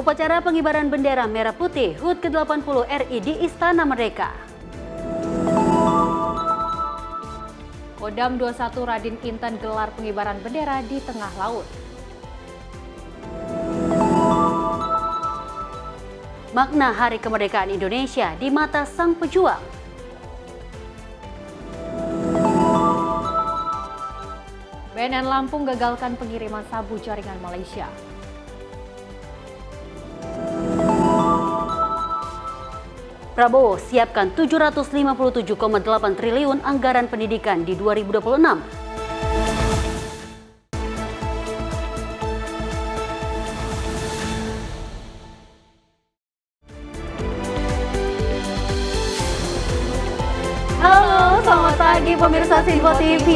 Upacara pengibaran bendera merah putih HUT ke-80 RI di Istana Merdeka. Kodam 21 Radin Inten gelar pengibaran bendera di tengah laut. Makna Hari Kemerdekaan Indonesia di mata sang pejuang. BNN Lampung gagalkan pengiriman sabu jaringan Malaysia. Prabowo siapkan 757,8 triliun anggaran pendidikan di 2026. Halo, selamat pagi pemirsa Sinpo TV.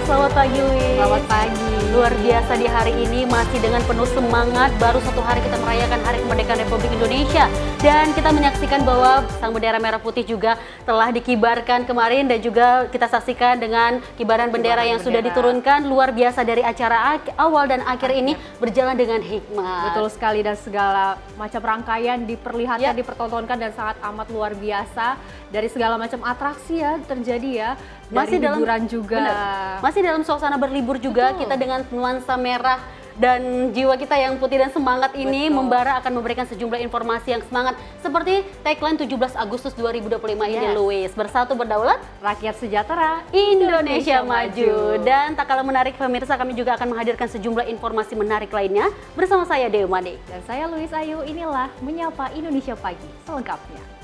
Selamat pagi, Wi. Selamat pagi. Luar biasa di hari ini masih dengan penuh semangat. Baru satu hari kita merayakan Hari Kemerdekaan Republik Indonesia. Dan kita menyaksikan bahwa sang bendera merah putih juga telah dikibarkan kemarin. Dan juga kita saksikan dengan kibaran bendera yang sudah diturunkan. Luar biasa dari acara awal dan akhir ini berjalan dengan hikmat. Betul sekali, dan segala macam rangkaian diperlihatkan, dipertontonkan, dan sangat amat luar biasa. Dari segala macam atraksi ya terjadi ya. Masih dari dalam hiburan juga. Bener. Masih dalam suasana berlibur juga. Betul. Kita dengan nuansa merah dan jiwa kita yang putih dan semangat ini membara akan memberikan sejumlah informasi yang semangat seperti tagline 17 Agustus 2025 ini, Louis. Bersatu berdaulat, Rakyat sejahtera, Indonesia maju. Dan tak kalah menarik pemirsa, kami juga akan menghadirkan sejumlah informasi menarik lainnya bersama saya Dewi Made. Dan saya Louis Ayu. Inilah Menyapa Indonesia Pagi selengkapnya.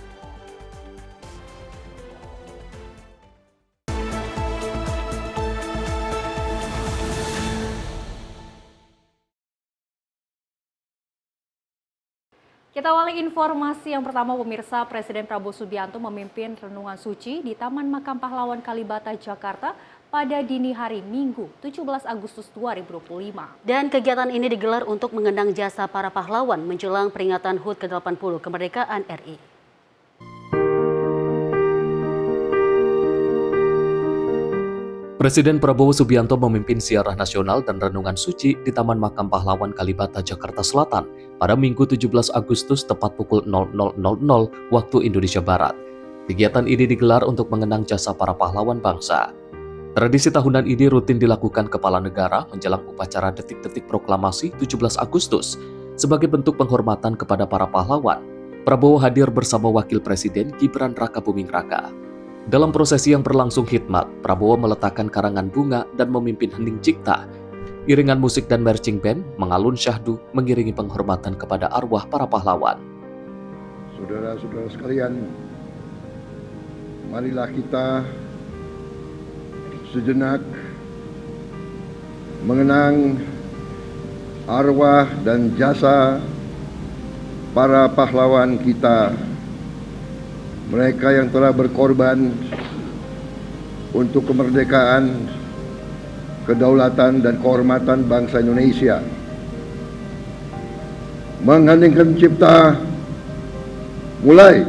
Kita awali informasi yang pertama pemirsa. Presiden Prabowo Subianto memimpin renungan suci di Taman Makam Pahlawan Kalibata, Jakarta pada dini hari Minggu 17 Agustus 2025. Dan kegiatan ini digelar untuk mengenang jasa para pahlawan menjelang peringatan HUT ke-80 Kemerdekaan RI. Presiden Prabowo Subianto memimpin ziarah nasional dan renungan suci di Taman Makam Pahlawan Kalibata, Jakarta Selatan pada Minggu 17 Agustus tepat pukul 00.00 waktu Indonesia Barat. Kegiatan ini digelar untuk mengenang jasa para pahlawan bangsa. Tradisi tahunan ini rutin dilakukan kepala negara menjelang upacara detik-detik proklamasi 17 Agustus. Sebagai bentuk penghormatan kepada para pahlawan, Prabowo hadir bersama Wakil Presiden Gibran Rakabuming Raka. Dalam prosesi yang berlangsung khidmat, Prabowo meletakkan karangan bunga dan memimpin hening cipta. Iringan musik dan marching band mengalun syahdu mengiringi penghormatan kepada arwah para pahlawan. Saudara-saudara sekalian, marilah kita sejenak mengenang arwah dan jasa para pahlawan kita. Mereka yang telah berkorban untuk kemerdekaan, kedaulatan, dan kehormatan bangsa Indonesia. Mengheningkan cipta, mulai.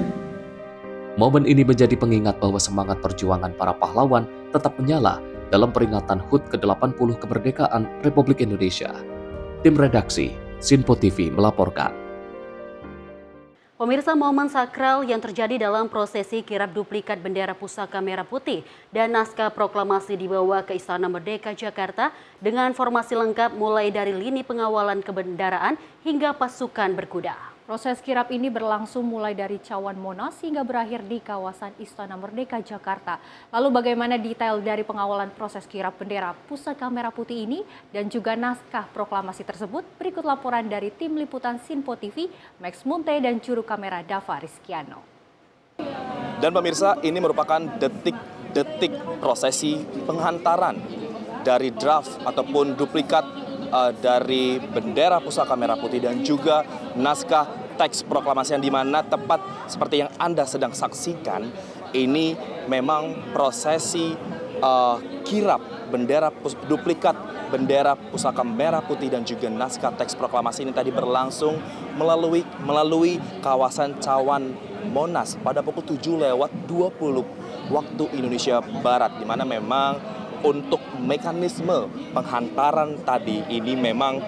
Momen ini menjadi pengingat bahwa semangat perjuangan para pahlawan tetap menyala dalam peringatan HUT ke-80 Kemerdekaan Republik Indonesia. Tim redaksi Sinpo TV melaporkan. Pemirsa, momen sakral yang terjadi dalam prosesi kirap duplikat bendera pusaka merah putih dan naskah proklamasi dibawa ke Istana Merdeka, Jakarta dengan formasi lengkap mulai dari lini pengawalan kebendaraan hingga pasukan berkuda. Proses kirap ini berlangsung mulai dari Cawan Monas hingga berakhir di kawasan Istana Merdeka, Jakarta. Lalu bagaimana detail dari pengawalan proses kirap bendera pusaka merah putih ini dan juga naskah proklamasi tersebut? Berikut laporan dari tim liputan Sinpo TV, Max Munte dan juru kamera Dava Rizkiano. Dan pemirsa, ini merupakan detik-detik prosesi penghantaran dari draft ataupun duplikat dari bendera pusaka merah putih dan juga naskah teks proklamasi yang dimana tepat seperti yang Anda sedang saksikan. Ini memang prosesi kirap bendera duplikat bendera pusaka merah putih dan juga naskah teks proklamasi ini tadi berlangsung melalui kawasan Cawan Monas pada pukul 7:20 waktu Indonesia Barat, di mana memang untuk mekanisme penghantaran tadi ini memang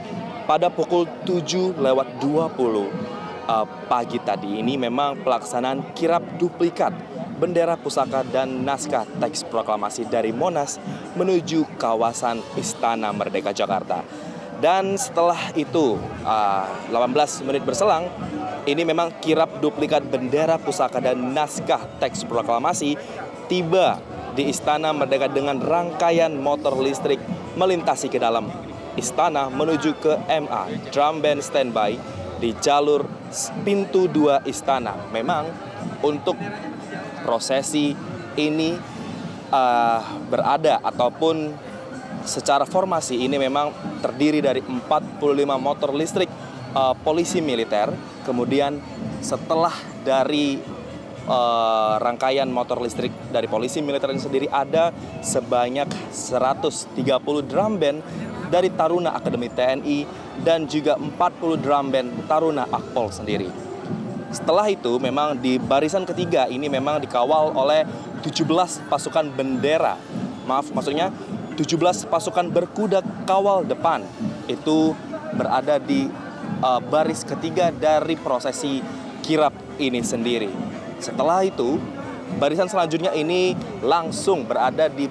pada pukul 7:20 pagi tadi ini memang pelaksanaan kirap duplikat bendera pusaka dan naskah teks proklamasi dari Monas menuju kawasan Istana Merdeka Jakarta. Dan setelah itu 18 menit berselang, ini memang kirap duplikat bendera pusaka dan naskah teks proklamasi tiba di Istana Merdeka dengan rangkaian motor listrik melintasi ke dalam istana menuju ke MA Drum Band Standby di jalur pintu 2 istana. Memang untuk prosesi ini berada ataupun secara formasi ini memang terdiri dari 45 motor listrik polisi militer. Kemudian setelah dari rangkaian motor listrik dari polisi militer ini sendiri ada sebanyak 130 drum band dari Taruna Akademi TNI dan juga 40 drum band Taruna Akpol sendiri. Setelah itu memang di barisan ketiga ini memang dikawal oleh 17 pasukan bendera. Maksudnya 17 pasukan berkuda kawal depan. Itu berada di baris ketiga dari prosesi kirap ini sendiri. Setelah itu, barisan selanjutnya ini langsung berada di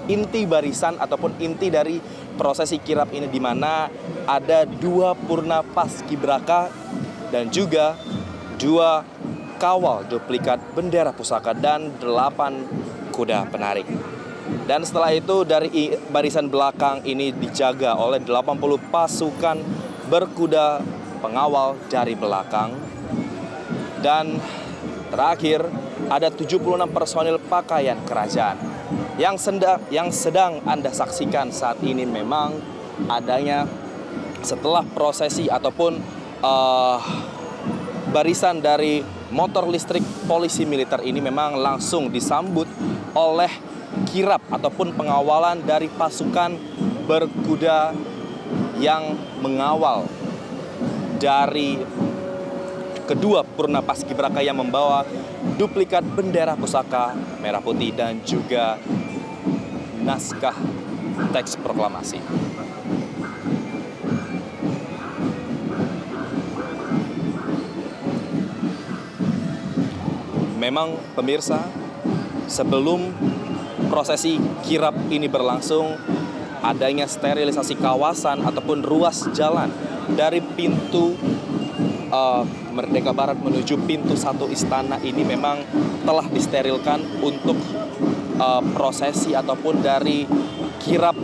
inti barisan ataupun inti dari prosesi kirap ini, di mana ada 2 purna paskibraka dan juga 2 kawal duplikat bendera pusaka dan 8 kuda penarik. Dan setelah itu dari barisan belakang ini dijaga oleh 80 pasukan berkuda pengawal dari belakang. Dan terakhir ada 76 personil pakaian kerajaan. Yang sedang Anda saksikan saat ini memang adanya setelah prosesi ataupun barisan dari motor listrik polisi militer ini memang langsung disambut oleh kirap ataupun pengawalan dari pasukan berkuda yang mengawal dari kedua purna paskibraka yang membawa duplikat bendera pusaka merah putih dan juga naskah teks proklamasi. Memang pemirsa, sebelum prosesi kirap ini berlangsung, adanya sterilisasi kawasan ataupun ruas jalan dari pintu Merdeka Barat menuju pintu 1 istana ini memang telah disterilkan untuk prosesi ataupun dari kirap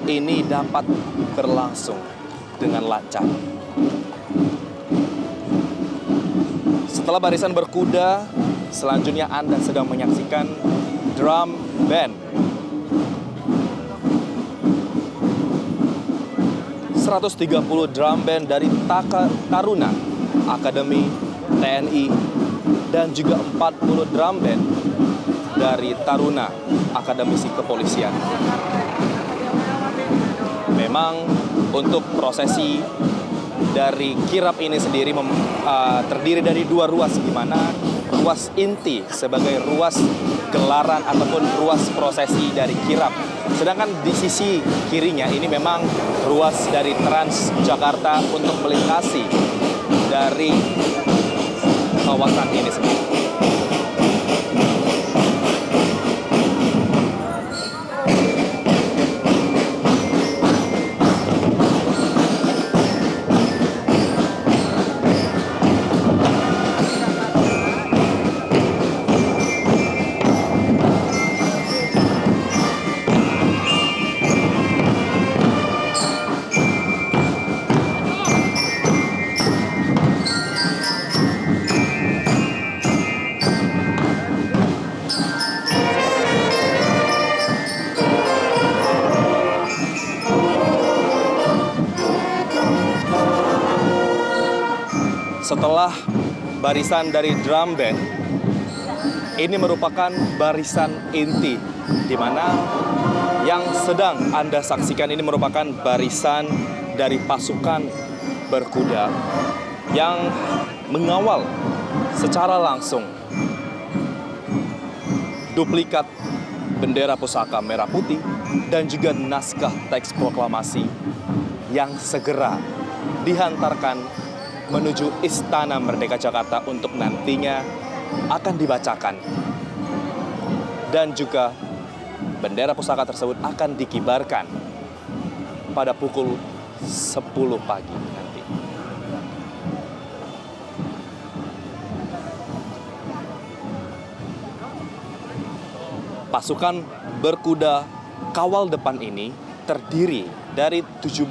ini dapat berlangsung dengan lancar. Setelah barisan berkuda, selanjutnya Anda sedang menyaksikan drum band. 130 drum band dari Taruna Akademi TNI dan juga 40 drum band dari Taruna Akademisi Kepolisian. Memang untuk prosesi dari kirap ini sendiri terdiri dari 2 ruas, di mana ruas inti sebagai ruas gelaran ataupun ruas prosesi dari kirap. Sedangkan di sisi kirinya ini memang ruas dari Transjakarta untuk melintasi dari kawasan ini sendiri. Setelah barisan dari drum band, ini merupakan barisan inti, di mana yang sedang Anda saksikan ini merupakan barisan dari pasukan berkuda yang mengawal secara langsung duplikat bendera pusaka merah putih dan juga naskah teks proklamasi yang segera dihantarkan menuju Istana Merdeka Jakarta untuk nantinya akan dibacakan. Dan juga bendera pusaka tersebut akan dikibarkan pada pukul 10 pagi nanti. Pasukan berkuda kawal depan ini terdiri dari 17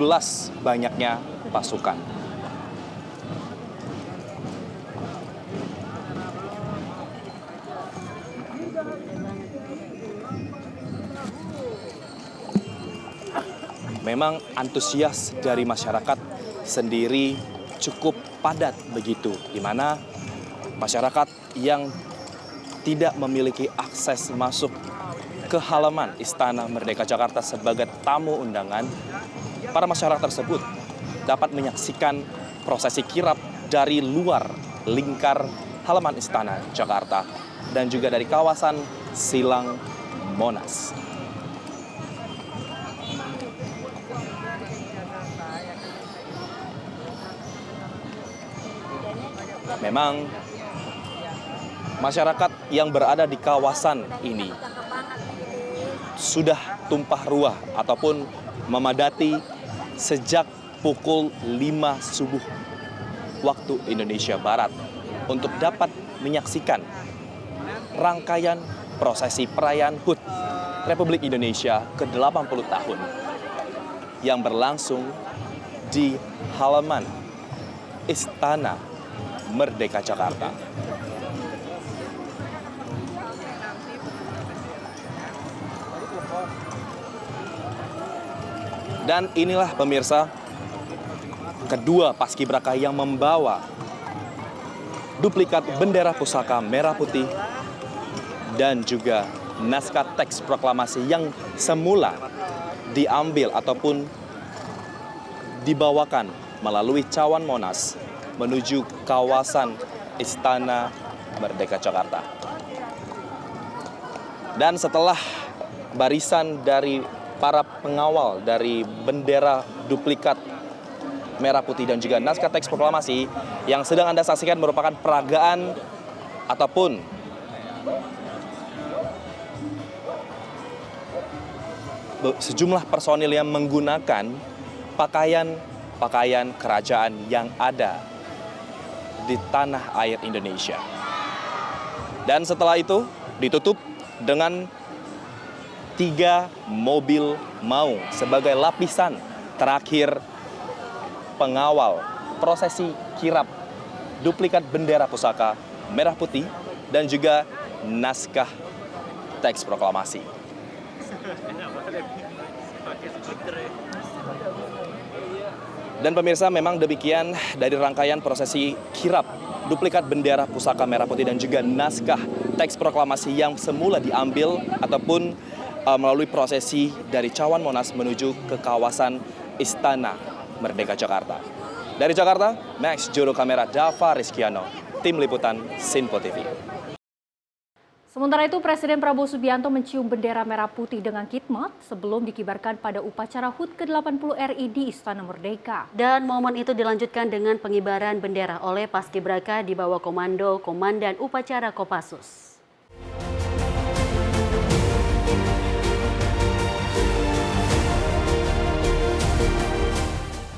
banyaknya pasukan. Memang antusias dari masyarakat sendiri cukup padat begitu, di mana masyarakat yang tidak memiliki akses masuk ke halaman Istana Merdeka Jakarta sebagai tamu undangan, para masyarakat tersebut dapat menyaksikan prosesi kirap dari luar lingkar halaman Istana Jakarta dan juga dari kawasan Silang Monas. Memang masyarakat yang berada di kawasan ini sudah tumpah ruah ataupun memadati sejak pukul 5 subuh waktu Indonesia Barat untuk dapat menyaksikan rangkaian prosesi perayaan HUT Republik Indonesia ke-80 tahun yang berlangsung di halaman Istana Merdeka Jakarta. Dan inilah pemirsa, kedua paskibraka yang membawa duplikat bendera pusaka merah putih dan juga naskah teks proklamasi yang semula diambil ataupun dibawakan melalui cawan Monas menuju kawasan Istana Merdeka Jakarta. Dan setelah barisan dari para pengawal dari bendera duplikat merah putih dan juga naskah teks proklamasi yang sedang Anda saksikan merupakan peragaan ataupun sejumlah personil yang menggunakan pakaian kerajaan yang ada di tanah air Indonesia. Dan setelah itu ditutup dengan 3 mobil maung sebagai lapisan terakhir pengawal prosesi kirap duplikat bendera pusaka merah putih dan juga naskah teks proklamasi. Dan pemirsa, memang demikian dari rangkaian prosesi kirap duplikat bendera pusaka merah putih dan juga naskah teks proklamasi yang semula diambil ataupun melalui prosesi dari cawan Monas menuju ke kawasan Istana Merdeka Jakarta. Dari Jakarta, Max juru kamera Dava Rizkiano, tim liputan Sinpo TV. Sementara itu, Presiden Prabowo Subianto mencium bendera merah putih dengan khidmat sebelum dikibarkan pada upacara HUT ke-80 RI di Istana Merdeka. Dan momen itu dilanjutkan dengan pengibaran bendera oleh paskibraka di bawah komando Komandan Upacara Kopassus.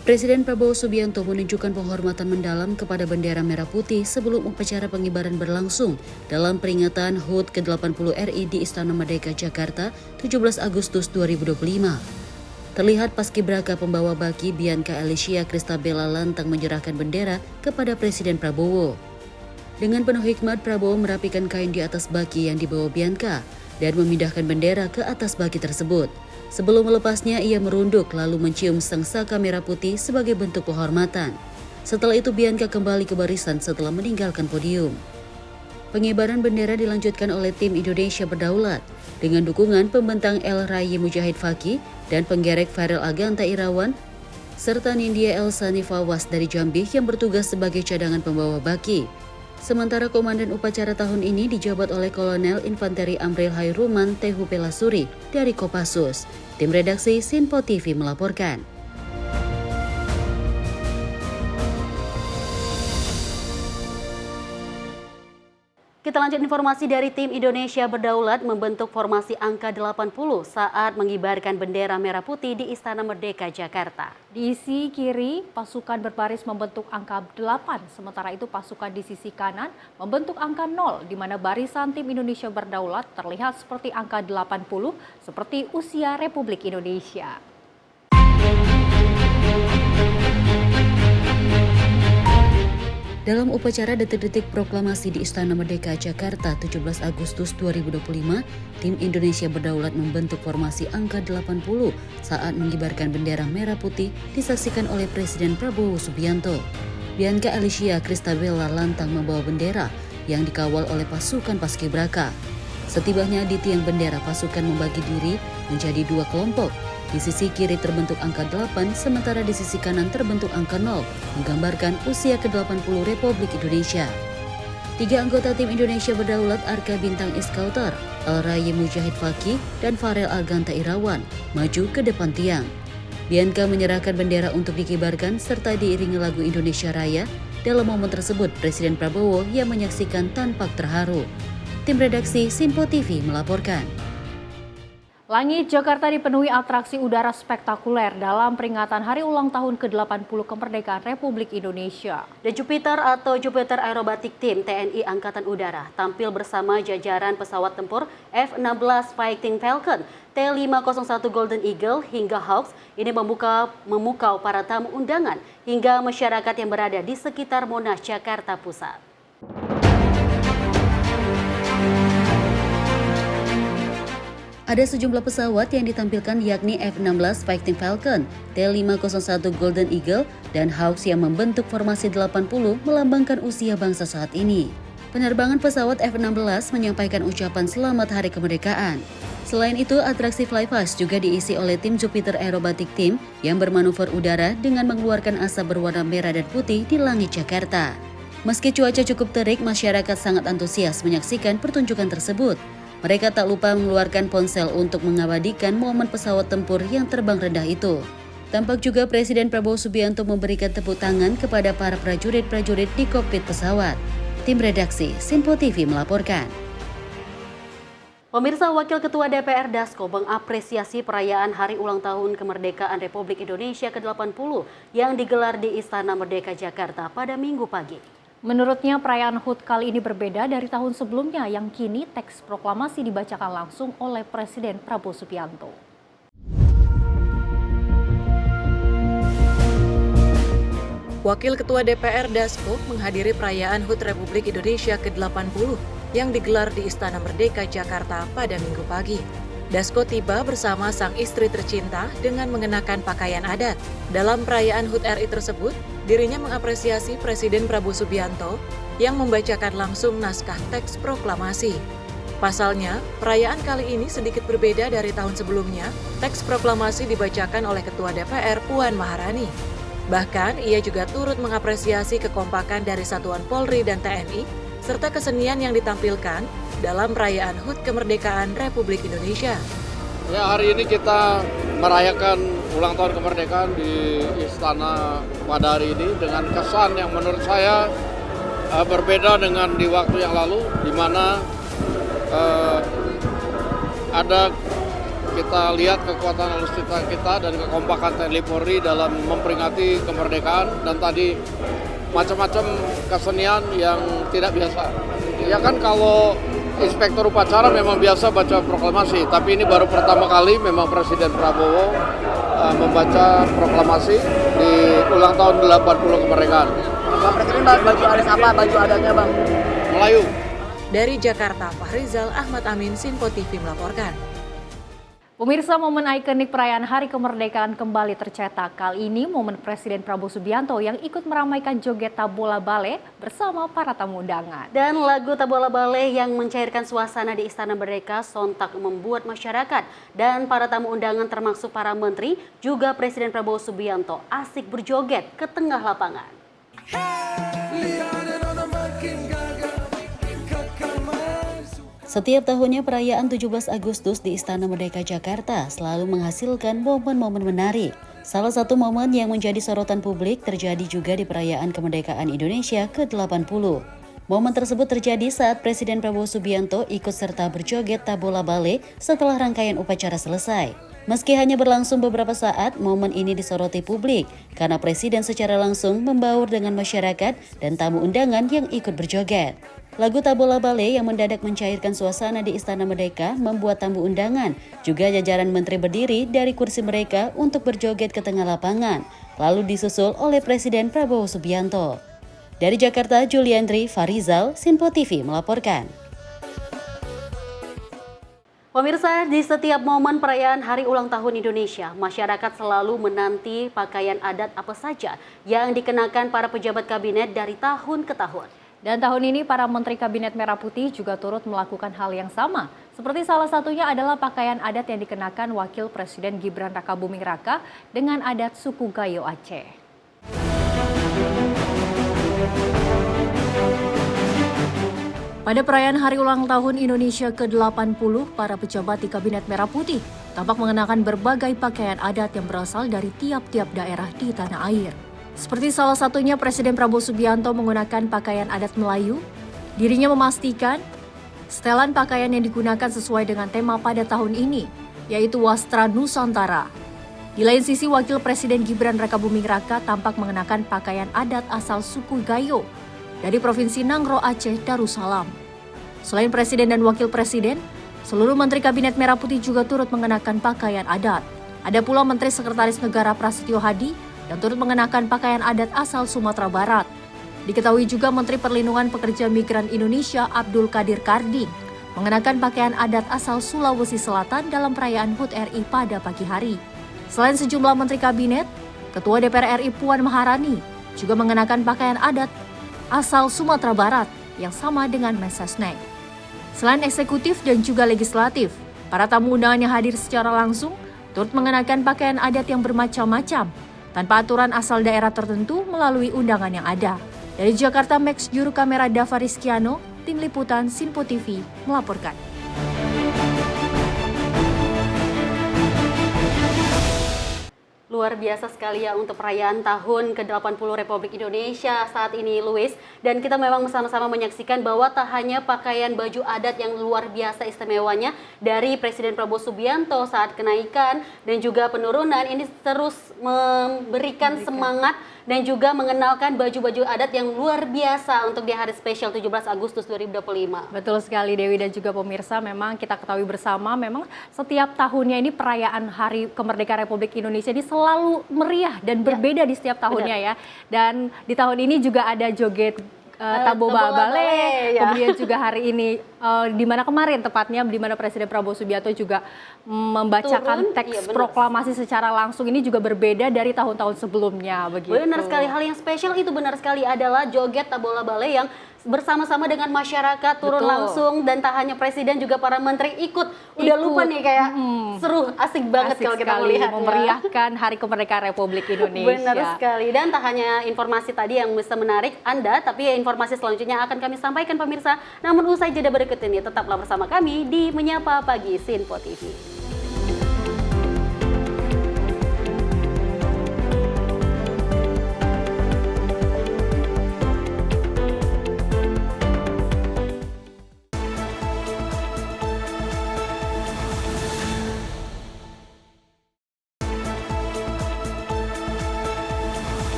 Presiden Prabowo Subianto menunjukkan penghormatan mendalam kepada bendera merah putih sebelum upacara pengibaran berlangsung dalam peringatan HUT ke-80 RI di Istana Merdeka Jakarta 17 Agustus 2025. Terlihat paskibraka pembawa baki Bianca Alicia Cristabella lantang menyerahkan bendera kepada Presiden Prabowo. Dengan penuh hikmat, Prabowo merapikan kain di atas baki yang dibawa Bianca dan memindahkan bendera ke atas baki tersebut. Sebelum melepasnya, ia merunduk lalu mencium sang saka merah putih sebagai bentuk penghormatan. Setelah itu, Bianca kembali ke barisan setelah meninggalkan podium. Pengibaran bendera dilanjutkan oleh tim Indonesia Berdaulat dengan dukungan pembentang El Rayi Mujahid Faki dan penggerek Farel Aganta Irawan, serta Nindya Elsani Fawas dari Jambi yang bertugas sebagai cadangan pembawa baki. Sementara komandan upacara tahun ini dijabat oleh Kolonel Infanteri Amril Hairuman Tehu Pelasuri dari Kopassus. Tim redaksi Sinpo TV melaporkan. Kita lanjut informasi dari tim Indonesia Berdaulat membentuk formasi angka 80 saat mengibarkan bendera merah putih di Istana Merdeka, Jakarta. Di sisi kiri, pasukan berbaris membentuk angka 8, sementara itu pasukan di sisi kanan membentuk angka 0, di mana barisan tim Indonesia Berdaulat terlihat seperti angka 80, seperti usia Republik Indonesia. Dalam upacara detik-detik proklamasi di Istana Merdeka, Jakarta 17 Agustus 2025, tim Indonesia Berdaulat membentuk formasi angka 80 saat mengibarkan bendera merah putih disaksikan oleh Presiden Prabowo Subianto. Bianca Alicia Cristabella lantang membawa bendera yang dikawal oleh pasukan Paskibraka. Setibanya di tiang bendera, pasukan membagi diri menjadi 2 kelompok. Di sisi kiri terbentuk angka 8, sementara di sisi kanan terbentuk angka 0, menggambarkan usia ke-80 Republik Indonesia. 3 anggota tim Indonesia Berdaulat, Arka Bintang Iskauter, Al-Rayi Mujahid Fakih, dan Farel Alganta Irawan, maju ke depan tiang. Bianca menyerahkan bendera untuk dikibarkan serta diiringi lagu Indonesia Raya. Dalam momen tersebut, Presiden Prabowo yang menyaksikan tampak terharu. Tim redaksi Simpo TV melaporkan. Langit Jakarta dipenuhi atraksi udara spektakuler dalam peringatan Hari Ulang Tahun ke-80 Kemerdekaan Republik Indonesia. The Jupiter atau Jupiter Aerobatic Team TNI Angkatan Udara tampil bersama jajaran pesawat tempur F-16 Fighting Falcon, T-501 Golden Eagle hingga Hawks. Ini memukau para tamu undangan hingga masyarakat yang berada di sekitar Monas, Jakarta Pusat. Ada sejumlah pesawat yang ditampilkan yakni F-16 Fighting Falcon, T-501 Golden Eagle, dan Hawks yang membentuk formasi 80 melambangkan usia bangsa saat ini. Penerbangan pesawat F-16 menyampaikan ucapan selamat Hari Kemerdekaan. Selain itu, atraksi Flypast juga diisi oleh tim Jupiter Aerobatic Team yang bermanuver udara dengan mengeluarkan asap berwarna merah dan putih di langit Jakarta. Meski cuaca cukup terik, masyarakat sangat antusias menyaksikan pertunjukan tersebut. Mereka tak lupa mengeluarkan ponsel untuk mengabadikan momen pesawat tempur yang terbang rendah itu. Tampak juga Presiden Prabowo Subianto memberikan tepuk tangan kepada para prajurit-prajurit di kokpit pesawat. Tim redaksi Simpo TV melaporkan. Pemirsa, Wakil Ketua DPR Dasko mengapresiasi perayaan Hari Ulang Tahun Kemerdekaan Republik Indonesia ke-80 yang digelar di Istana Merdeka, Jakarta pada Minggu pagi. Menurutnya perayaan HUT kali ini berbeda dari tahun sebelumnya yang kini teks proklamasi dibacakan langsung oleh Presiden Prabowo Subianto. Wakil Ketua DPR Dasko menghadiri perayaan HUT Republik Indonesia ke-80 yang digelar di Istana Merdeka, Jakarta pada Minggu pagi. Dasko tiba bersama sang istri tercinta dengan mengenakan pakaian adat. Dalam perayaan HUT RI tersebut, dirinya mengapresiasi Presiden Prabowo Subianto yang membacakan langsung naskah teks proklamasi. Pasalnya, perayaan kali ini sedikit berbeda dari tahun sebelumnya. Teks proklamasi dibacakan oleh Ketua DPR Puan Maharani. Bahkan, ia juga turut mengapresiasi kekompakan dari Satuan Polri dan TNI, serta kesenian yang ditampilkan dalam perayaan HUT Kemerdekaan Republik Indonesia. Ya, hari ini kita merayakan ulang tahun kemerdekaan di Istana pada hari ini dengan kesan yang menurut saya berbeda dengan di waktu yang lalu, di mana ada kita lihat kekuatan alutsista kita dan kekompakan TNI Polri dalam memperingati kemerdekaan, dan tadi macam-macam kesenian yang tidak biasa. Ya kan, kalau inspektur upacara memang biasa baca proklamasi, tapi ini baru pertama kali memang Presiden Prabowo membaca proklamasi di ulang tahun 80 kemerdekaan. Bang Presiden baju adat apa? Baju adatnya, Bang? Melayu. Dari Jakarta, Fahrizal Ahmad Amin, Simpo TV melaporkan. Pemirsa, momen ikonik perayaan Hari Kemerdekaan kembali tercetak. Kali ini momen Presiden Prabowo Subianto yang ikut meramaikan joget Tabola Bale bersama para tamu undangan. Dan lagu Tabola Bale yang mencairkan suasana di Istana Merdeka sontak membuat masyarakat dan para tamu undangan termasuk para menteri juga Presiden Prabowo Subianto asik berjoget ke tengah lapangan. Setiap tahunnya perayaan 17 Agustus di Istana Merdeka Jakarta selalu menghasilkan momen-momen menarik. Salah satu momen yang menjadi sorotan publik terjadi juga di perayaan kemerdekaan Indonesia ke-80. Momen tersebut terjadi saat Presiden Prabowo Subianto ikut serta berjoget tabola bale setelah rangkaian upacara selesai. Meski hanya berlangsung beberapa saat, momen ini disoroti publik karena Presiden secara langsung membaur dengan masyarakat dan tamu undangan yang ikut berjoget. Lagu tabola bale yang mendadak mencairkan suasana di Istana Merdeka membuat tamu undangan, juga jajaran menteri berdiri dari kursi mereka untuk berjoget ke tengah lapangan, lalu disusul oleh Presiden Prabowo Subianto. Dari Jakarta, Juliandri Farizal, Sinpo TV melaporkan. Pemirsa, di setiap momen perayaan Hari Ulang Tahun Indonesia, masyarakat selalu menanti pakaian adat apa saja yang dikenakan para pejabat kabinet dari tahun ke tahun. Dan tahun ini para Menteri Kabinet Merah Putih juga turut melakukan hal yang sama. Seperti salah satunya adalah pakaian adat yang dikenakan Wakil Presiden Gibran Rakabuming Raka dengan adat suku Gayo Aceh. Pada perayaan Hari Ulang Tahun Indonesia ke-80, para pejabat di Kabinet Merah Putih tampak mengenakan berbagai pakaian adat yang berasal dari tiap-tiap daerah di tanah air. Seperti salah satunya Presiden Prabowo Subianto menggunakan pakaian adat Melayu, dirinya memastikan setelan pakaian yang digunakan sesuai dengan tema pada tahun ini, yaitu Wastra Nusantara. Di lain sisi, Wakil Presiden Gibran Rakabuming Raka tampak mengenakan pakaian adat asal suku Gayo dari Provinsi Nangro Aceh Darussalam. Selain Presiden dan Wakil Presiden, seluruh Menteri Kabinet Merah Putih juga turut mengenakan pakaian adat. Ada pula Menteri Sekretaris Negara Prasetyo Hadi yang turut mengenakan pakaian adat asal Sumatera Barat. Diketahui juga Menteri Perlindungan Pekerja Migran Indonesia Abdul Qadir Karding mengenakan pakaian adat asal Sulawesi Selatan dalam perayaan HUT RI pada pagi hari. Selain sejumlah Menteri Kabinet, Ketua DPR RI Puan Maharani juga mengenakan pakaian adat asal Sumatera Barat yang sama dengan Mensesnek. Selain eksekutif dan juga legislatif, para tamu undangan yang hadir secara langsung turut mengenakan pakaian adat yang bermacam-macam tanpa aturan asal daerah tertentu melalui undangan yang ada. Dari Jakarta, Max Juru Kamera Dava Rizkiano, Tim Liputan Sinpo TV melaporkan. Luar biasa sekali ya untuk perayaan tahun ke-80 Republik Indonesia saat ini, Luis. Dan kita memang sama-sama menyaksikan bahwa tak hanya pakaian baju adat yang luar biasa istimewanya dari Presiden Prabowo Subianto saat kenaikan dan juga penurunan, ini terus memberikan semangat dan juga mengenalkan baju-baju adat yang luar biasa untuk di hari spesial 17 Agustus 2025. Betul sekali Dewi dan juga pemirsa, memang kita ketahui bersama memang setiap tahunnya ini perayaan Hari Kemerdekaan Republik Indonesia ini selalu meriah dan berbeda di setiap tahunnya ya. Dan di tahun ini juga ada joget tabola bale, kemudian juga hari ini di mana kemarin tepatnya di mana Presiden Prabowo Subianto juga membacakan teks proklamasi secara langsung, ini juga berbeda dari tahun-tahun sebelumnya begitu. Benar sekali, hal yang spesial itu benar sekali adalah joget tabola bale yang bersama-sama dengan masyarakat turun langsung, dan tak hanya Presiden juga para menteri ikut. Udah lupa nih kayak seru, asik banget kalau kita melihat memeriahkan Hari Kemerdekaan Republik Indonesia. Benar sekali, dan tak hanya informasi tadi yang bisa menarik Anda, tapi informasi selanjutnya akan kami sampaikan pemirsa. Namun usai jeda berikut ini tetaplah bersama kami di Menyapa Pagi Sinpo TV.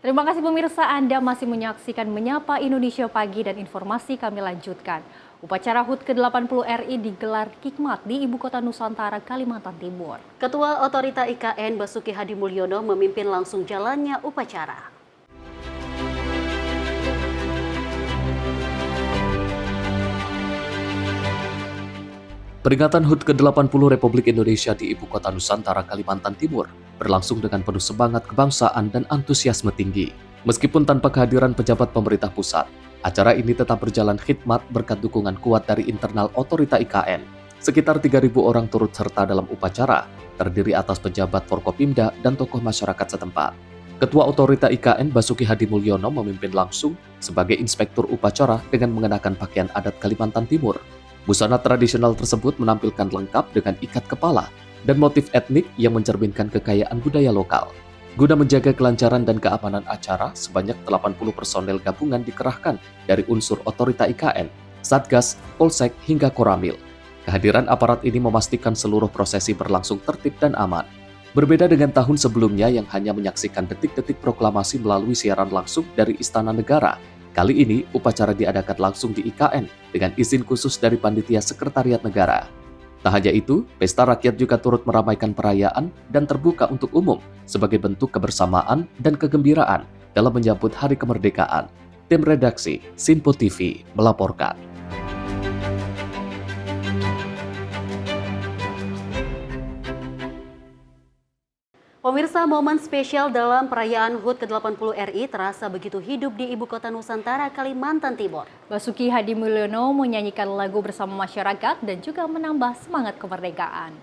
Terima kasih pemirsa, Anda masih menyaksikan Menyapa Indonesia Pagi dan informasi kami lanjutkan. Upacara HUT ke-80 RI digelar khikmat di Ibu Kota Nusantara, Kalimantan Timur. Ketua Otorita IKN Basuki Hadi Mulyono memimpin langsung jalannya upacara. Peringatan HUT ke-80 Republik Indonesia di Ibu Kota Nusantara, Kalimantan Timur berlangsung dengan penuh semangat kebangsaan dan antusiasme tinggi. Meskipun tanpa kehadiran pejabat pemerintah pusat, acara ini tetap berjalan khidmat berkat dukungan kuat dari internal Otorita IKN. Sekitar 3.000 orang turut serta dalam upacara, terdiri atas pejabat Forkopimda dan tokoh masyarakat setempat. Ketua Otorita IKN Basuki Hadi Mulyono memimpin langsung sebagai inspektur upacara dengan mengenakan pakaian adat Kalimantan Timur. Busana tradisional tersebut menampilkan lengkap dengan ikat kepala dan motif etnik yang mencerminkan kekayaan budaya lokal. Guna menjaga kelancaran dan keamanan acara, sebanyak 80 personel gabungan dikerahkan dari unsur otorita IKN, Satgas, Polsek, hingga Koramil. Kehadiran aparat ini memastikan seluruh prosesi berlangsung tertib dan aman. Berbeda dengan tahun sebelumnya yang hanya menyaksikan detik-detik proklamasi melalui siaran langsung dari Istana Negara, kali ini upacara diadakan langsung di IKN dengan izin khusus dari Panitia Sekretariat Negara. Tak hanya itu, pesta rakyat juga turut meramaikan perayaan dan terbuka untuk umum sebagai bentuk kebersamaan dan kegembiraan dalam menyambut Hari Kemerdekaan. Tim redaksi Sinpo TV melaporkan. Pemirsa, momen spesial dalam perayaan HUT ke-80 RI terasa begitu hidup di Ibu Kota Nusantara, Kalimantan Timur. Basuki Hadimulyono menyanyikan lagu bersama masyarakat dan juga menambah semangat kemerdekaan.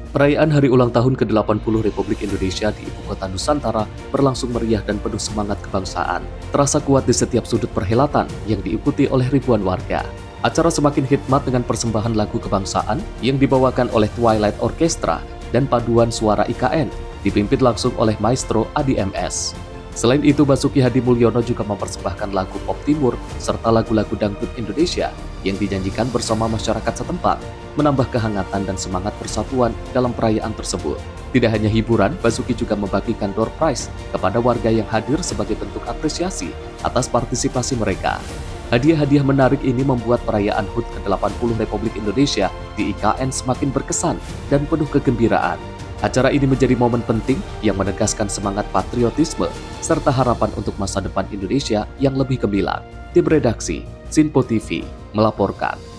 Perayaan hari ulang tahun ke-80 Republik Indonesia di Ibu Kota Nusantara berlangsung meriah dan penuh semangat kebangsaan. Terasa kuat di setiap sudut perhelatan yang diikuti oleh ribuan warga. Acara semakin hikmat dengan persembahan lagu kebangsaan yang dibawakan oleh Twilight Orchestra dan paduan suara IKN, dipimpin langsung oleh Maestro Adi MS. Selain itu, Basuki Hadimulyono juga mempersembahkan lagu pop timur serta lagu-lagu dangdut Indonesia yang dinyanyikan bersama masyarakat setempat, menambah kehangatan dan semangat persatuan dalam perayaan tersebut. Tidak hanya hiburan, Basuki juga membagikan door prize kepada warga yang hadir sebagai bentuk apresiasi atas partisipasi mereka. Hadiah-hadiah menarik ini membuat perayaan HUT ke-80 Republik Indonesia di IKN semakin berkesan dan penuh kegembiraan. Acara ini menjadi momen penting yang menegaskan semangat patriotisme serta harapan untuk masa depan Indonesia yang lebih gemilang. Tim redaksi Sinpo TV melaporkan.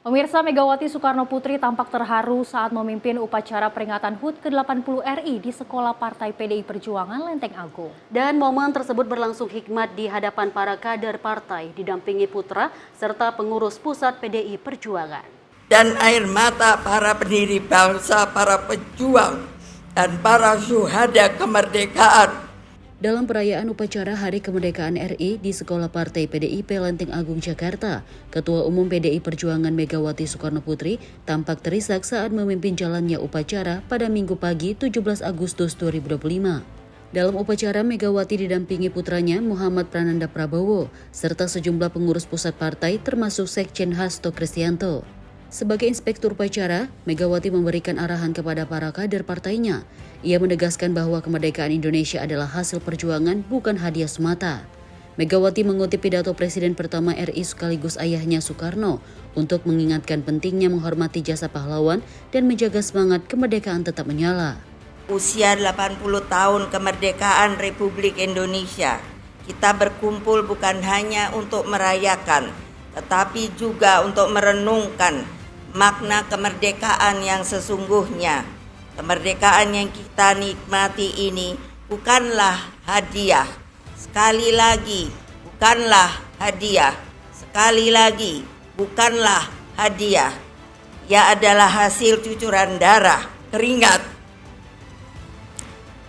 Pemirsa, Megawati Soekarno Putri tampak terharu saat memimpin upacara peringatan HUT ke-80 RI di Sekolah Partai PDI Perjuangan Lenteng Agung. Dan momen tersebut berlangsung hikmat di hadapan para kader partai, didampingi putra serta pengurus pusat PDI Perjuangan. Dan air mata para pendiri bangsa, para pejuang, dan para syuhada kemerdekaan. Dalam perayaan upacara Hari Kemerdekaan RI di Sekolah Partai PDIP Lenteng Agung, Jakarta, Ketua Umum PDI Perjuangan Megawati Soekarno Putri tampak terisak saat memimpin jalannya upacara pada Minggu pagi 17 Agustus 2025. Dalam upacara, Megawati didampingi putranya Muhammad Prananda Prabowo, serta sejumlah pengurus pusat partai termasuk Sekjen Hasto Kristianto. Sebagai inspektur upacara, Megawati memberikan arahan kepada para kader partainya. Ia menegaskan bahwa kemerdekaan Indonesia adalah hasil perjuangan, bukan hadiah semata. Megawati mengutip pidato Presiden pertama RI sekaligus ayahnya Soekarno untuk mengingatkan pentingnya menghormati jasa pahlawan dan menjaga semangat kemerdekaan tetap menyala. Usia 80 tahun kemerdekaan Republik Indonesia, kita berkumpul bukan hanya untuk merayakan, tetapi juga untuk merenungkan makna kemerdekaan yang sesungguhnya. Kemerdekaan yang kita nikmati ini bukanlah hadiah. Sekali lagi, bukanlah hadiah. Sekali lagi, bukanlah hadiah. Ia adalah hasil cucuran darah, keringat,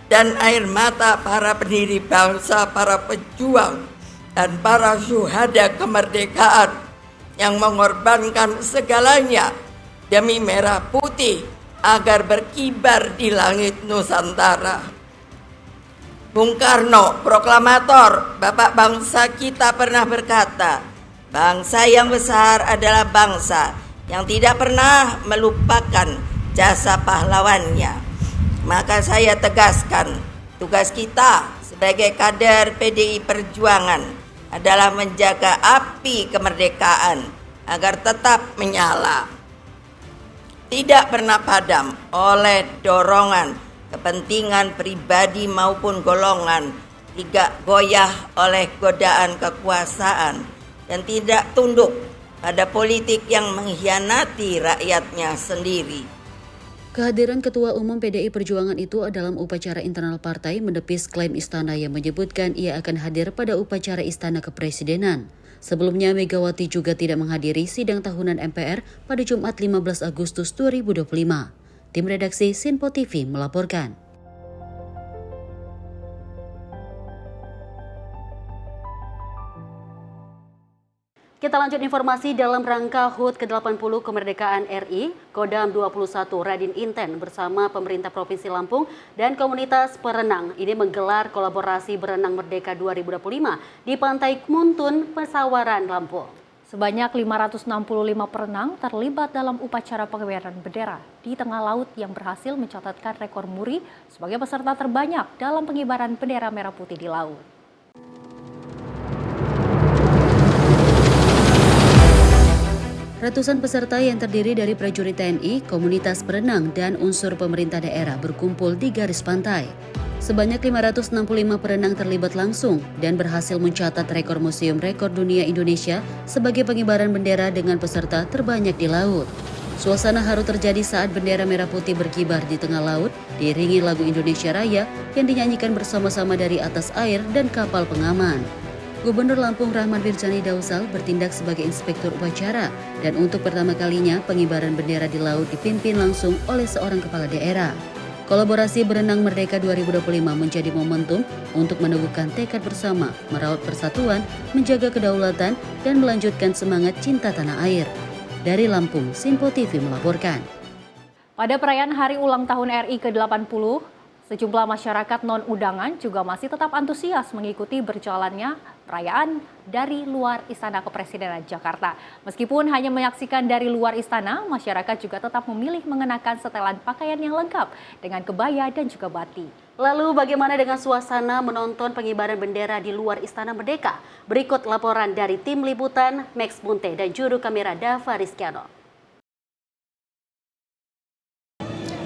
dan air mata para pendiri bangsa, para pejuang, dan para syuhada kemerdekaan yang mengorbankan segalanya demi merah putih agar berkibar di langit Nusantara. Bung Karno, proklamator, bapak bangsa kita, pernah berkata, bangsa yang besar adalah bangsa yang tidak pernah melupakan jasa pahlawannya. Maka saya tegaskan, tugas kita sebagai kader PDI Perjuangan adalah menjaga api kemerdekaan agar tetap menyala, tidak pernah padam oleh dorongan kepentingan pribadi maupun golongan, tidak goyah oleh godaan kekuasaan, dan tidak tunduk pada politik yang mengkhianati rakyatnya sendiri. Kehadiran Ketua Umum PDI Perjuangan itu dalam upacara internal partai menepis klaim istana yang menyebutkan ia akan hadir pada upacara istana kepresidenan. Sebelumnya, Megawati juga tidak menghadiri sidang tahunan MPR pada Jumat 15 Agustus 2025. Tim redaksi Sinpo TV melaporkan. Kita lanjut informasi dalam rangka HUT ke-80 Kemerdekaan RI, Kodam 21 Radin Inten bersama pemerintah Provinsi Lampung dan komunitas perenang ini menggelar kolaborasi berenang Merdeka 2025 di Pantai Muntun, Pesawaran, Lampung. Sebanyak 565 perenang terlibat dalam upacara pengibaran bendera di tengah laut yang berhasil mencatatkan rekor muri sebagai peserta terbanyak dalam pengibaran bendera merah putih di laut. Ratusan peserta yang terdiri dari prajurit TNI, komunitas berenang, dan unsur pemerintah daerah berkumpul di garis pantai. Sebanyak 565 perenang terlibat langsung dan berhasil mencatat rekor Museum Rekor Dunia Indonesia sebagai pengibaran bendera dengan peserta terbanyak di laut. Suasana haru terjadi saat bendera merah putih berkibar di tengah laut, diiringi lagu Indonesia Raya yang dinyanyikan bersama-sama dari atas air dan kapal pengaman. Gubernur Lampung Rahman Wirjani Dausal bertindak sebagai inspektur upacara dan untuk pertama kalinya pengibaran bendera di laut dipimpin langsung oleh seorang kepala daerah. Kolaborasi Berenang Merdeka 2025 menjadi momentum untuk meneguhkan tekad bersama, merawat persatuan, menjaga kedaulatan, dan melanjutkan semangat cinta tanah air. Dari Lampung, Simpo TV melaporkan. Pada perayaan Hari Ulang Tahun RI ke-80, sejumlah masyarakat non-undangan juga masih tetap antusias mengikuti berjalannya perayaan dari luar Istana Kepresidenan Jakarta. Meskipun hanya menyaksikan dari luar istana, masyarakat juga tetap memilih mengenakan setelan pakaian yang lengkap dengan kebaya dan juga batik. Lalu bagaimana dengan suasana menonton pengibaran bendera di luar Istana Merdeka? Berikut laporan dari tim liputan Max Munte dan juru kamera Dava Rizkyano.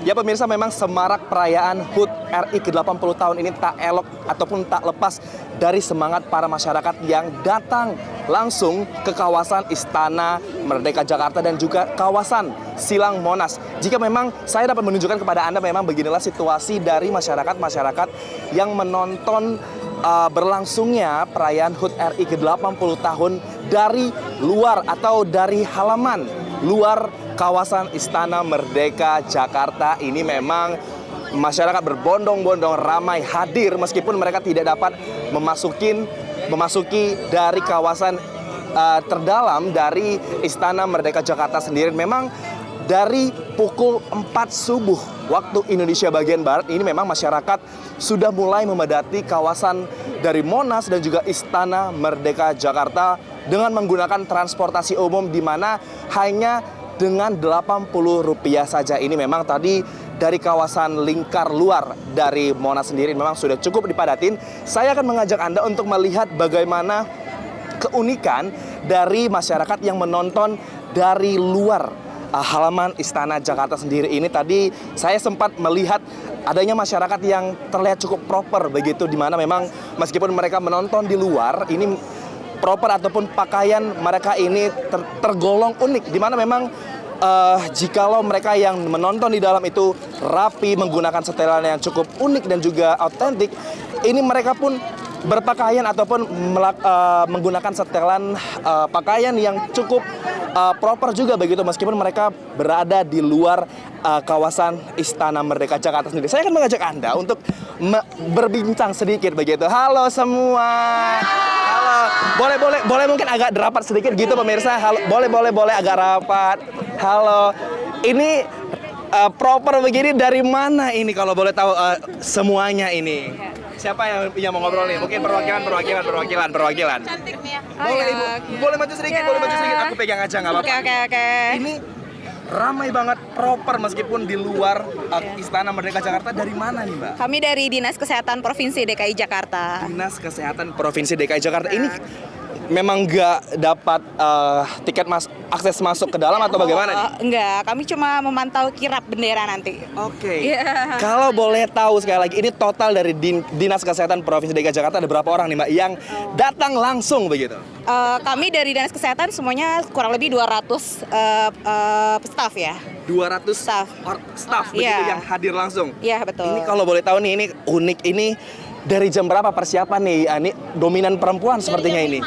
Ya pemirsa, memang semarak perayaan HUT RI ke-80 tahun ini tak elok ataupun tak lepas dari semangat para masyarakat yang datang langsung ke kawasan Istana Merdeka Jakarta dan juga kawasan Silang Monas. Jika memang saya dapat menunjukkan kepada Anda, memang beginilah situasi dari masyarakat yang menonton berlangsungnya perayaan HUT RI ke-80 tahun dari luar atau dari halaman luar kawasan Istana Merdeka Jakarta. Ini memang masyarakat berbondong-bondong ramai hadir meskipun mereka tidak dapat memasuki dari kawasan terdalam dari Istana Merdeka Jakarta sendiri. Memang dari pukul 4 subuh waktu Indonesia bagian Barat ini memang masyarakat sudah mulai memadati kawasan dari Monas dan juga Istana Merdeka Jakarta dengan menggunakan transportasi umum di mana hanya dengan Rp80 saja. Ini memang tadi dari kawasan lingkar luar dari Monas sendiri memang sudah cukup dipadatin. Saya akan mengajak Anda untuk melihat bagaimana keunikan dari masyarakat yang menonton dari luar halaman Istana Jakarta sendiri. Ini tadi saya sempat melihat adanya masyarakat yang terlihat cukup proper begitu, di mana memang meskipun mereka menonton di luar, ini proper ataupun pakaian mereka ini tergolong unik, di mana memang jikalau mereka yang menonton di dalam itu rapi, menggunakan setelan yang cukup unik dan juga autentik, ini mereka pun berpakaian ataupun menggunakan setelan pakaian yang cukup proper juga begitu, meskipun mereka berada di luar kawasan Istana Merdeka Jakarta sendiri. Saya akan mengajak Anda untuk berbincang sedikit begitu. Halo semua. Halo. Boleh mungkin agak rapat sedikit gitu pemirsa. Halo. Boleh agak rapat. Halo. Ini proper begini dari mana ini kalau boleh tahu semuanya ini? Siapa yang mau ngobrol nih? Mungkin perwakilan. Cantik nih ya. Boleh Ibu. Boleh maju sedikit. Aku pegang aja nggak apa-apa. Oke. Ini ramai banget, proper meskipun di luar Istana Merdeka Jakarta. Dari mana nih, Mbak? Kami dari Dinas Kesehatan Provinsi DKI Jakarta. Dinas Kesehatan Provinsi DKI Jakarta. Ini memang nggak dapat tiket akses masuk ke dalam atau bagaimana nih? Enggak, kami cuma memantau kirap bendera nanti. Oke. Yeah. Kalau boleh tahu sekali lagi, ini total dari Dinas Kesehatan Provinsi DKI Jakarta ada berapa orang nih, Mbak, yang datang langsung begitu? Kami dari Dinas Kesehatan semuanya kurang lebih 200 staf ya. 200 staf begitu yang hadir langsung? Iya, betul. Ini kalau boleh tahu nih, ini unik, ini dari jam berapa persiapan nih? Ini dominan perempuan sepertinya ini.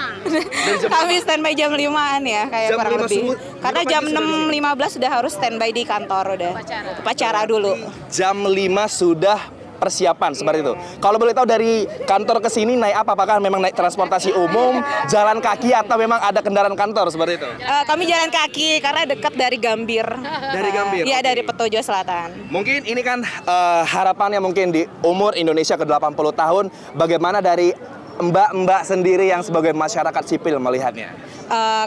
Kami standby jam 5-an ya, kayak jam kurang 5 lebih. subuh, Karena jam 6.15 sudah harus standby di kantor udah. Upacara dulu. Jam 5 sudah persiapan seperti itu. Kalau boleh tahu dari kantor ke sini naik apa? Apakah memang naik transportasi umum, jalan kaki, atau memang ada kendaraan kantor seperti itu? Kami jalan kaki karena dekat dari Gambir. Dari Gambir? Iya, Oke. dari Petojo Selatan. Mungkin ini kan harapannya mungkin di umur Indonesia ke-80 tahun, bagaimana dari mbak-mbak sendiri yang sebagai masyarakat sipil melihatnya?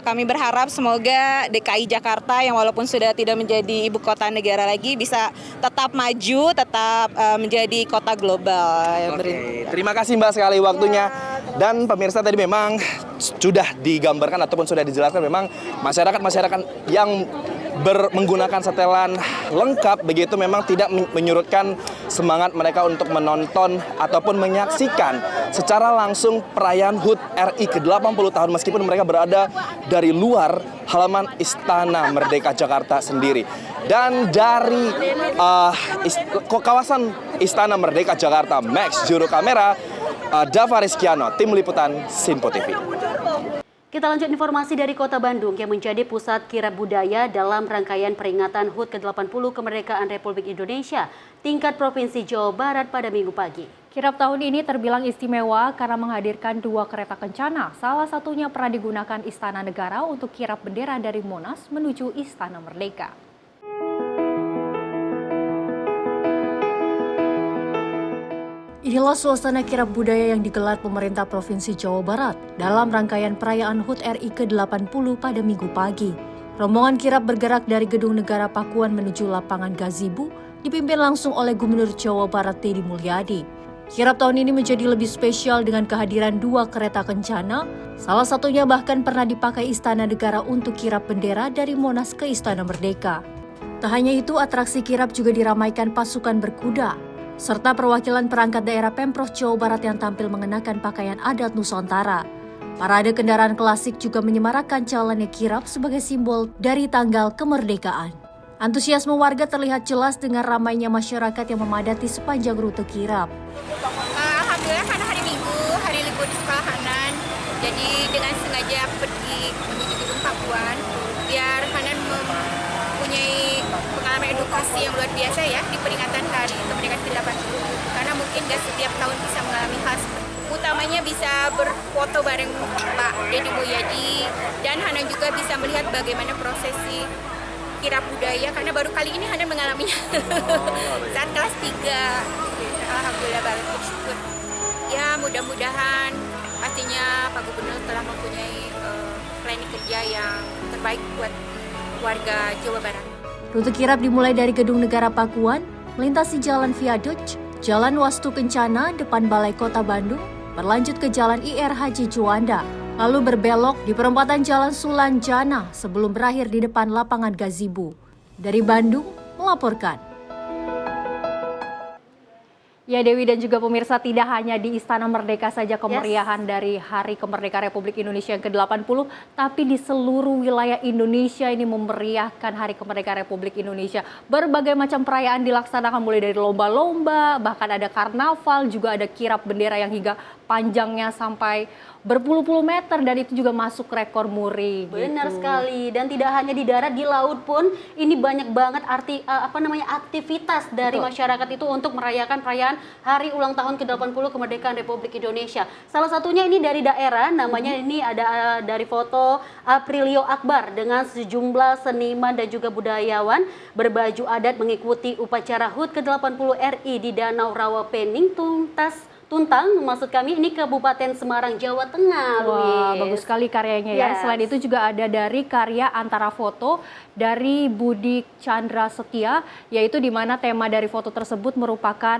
Kami berharap semoga DKI Jakarta yang walaupun sudah tidak menjadi ibu kota negara lagi bisa tetap maju, tetap menjadi kota global. Oke, terima kasih Mbak sekali waktunya. Dan pemirsa tadi memang sudah digambarkan ataupun sudah dijelaskan memang masyarakat yang menggunakan setelan lengkap begitu memang tidak menyurutkan semangat mereka untuk menonton ataupun menyaksikan secara langsung perayaan HUT RI ke-80 tahun meskipun mereka berada dari luar halaman Istana Merdeka Jakarta sendiri. Dan dari kawasan Istana Merdeka Jakarta, Max juru kamera Dava Rizkiano, tim liputan Sinpo TV. Kita lanjut informasi dari Kota Bandung yang menjadi pusat kirab budaya dalam rangkaian peringatan HUT ke-80 Kemerdekaan Republik Indonesia tingkat Provinsi Jawa Barat pada Minggu pagi. Kirab tahun ini terbilang istimewa karena menghadirkan 2 kereta kencana. Salah satunya pernah digunakan Istana Negara untuk kirab bendera dari Monas menuju Istana Merdeka. Inilah suasana kirab budaya yang digelar pemerintah Provinsi Jawa Barat dalam rangkaian perayaan HUT RI ke-80 pada Minggu pagi. Rombongan kirab bergerak dari Gedung Negara Pakuan menuju lapangan Gazebo, dipimpin langsung oleh Gubernur Jawa Barat Teddy Mulyadi. Kirab tahun ini menjadi lebih spesial dengan kehadiran 2 kereta kencana, salah satunya bahkan pernah dipakai Istana Negara untuk kirab bendera dari Monas ke Istana Merdeka. Tak hanya itu, atraksi kirab juga diramaikan pasukan berkuda, serta perwakilan perangkat daerah Pemprov Jawa Barat yang tampil mengenakan pakaian adat Nusantara. Parade kendaraan klasik juga menyemarakan jalannya kirab sebagai simbol dari tanggal kemerdekaan. Antusiasme warga terlihat jelas dengan ramainya masyarakat yang memadati sepanjang rute kirab. Alhamdulillah karena hari Minggu, hari libur di sekolah Hanan, jadi dengan sengaja pergi menuju Gedung Pakuan, biar Hanan mempunyai pengalaman edukasi yang luar biasa ya di peringatan Hari Kemerdekaan ke-80, karena mungkin gak setiap tahun bisa mengalami hal utamanya bisa berfoto bareng Pak Teddy Mulyadi, dan Hanan juga bisa melihat bagaimana prosesi kirab budaya karena baru kali ini Hanan mengalaminya saat kelas 3. Alhamdulillah banget, bersyukur. Ya mudah-mudahan pastinya Pak Gubernur telah mempunyai planning kerja yang terbaik buat warga Jawa Barat. Rute kirab dimulai dari Gedung Negara Pakuan, melintasi Jalan Viaduk, Jalan Wastu Kencana depan Balai Kota Bandung, berlanjut ke Jalan IR Haji Juanda, lalu berbelok di perempatan Jalan Sulanjana sebelum berakhir di depan lapangan Gazebo. Dari Bandung melaporkan. Ya Dewi dan juga pemirsa, tidak hanya di Istana Merdeka saja kemeriahan dari Hari Kemerdekaan Republik Indonesia yang ke-80, tapi di seluruh wilayah Indonesia ini memeriahkan Hari Kemerdekaan Republik Indonesia. Berbagai macam perayaan dilaksanakan mulai dari lomba-lomba, bahkan ada karnaval, juga ada kirab bendera yang hingga panjangnya sampai berpuluh-puluh meter dan itu juga masuk rekor muri. Benar gitu. Sekali, dan tidak hanya di darat, di laut pun ini banyak banget aktivitas dari masyarakat itu untuk merayakan perayaan Hari Ulang Tahun ke-80 Kemerdekaan Republik Indonesia. Salah satunya ini dari daerah, namanya ini ada dari foto Aprilio Akbar dengan sejumlah seniman dan juga budayawan berbaju adat mengikuti upacara HUT ke-80 RI di Danau Rawapening Tuntang, maksud kami ini Kabupaten Semarang, Jawa Tengah. Wah, bagus sekali karyanya ya. Selain itu juga ada dari karya antara foto dari Budi Chandra Setia, yaitu di mana tema dari foto tersebut merupakan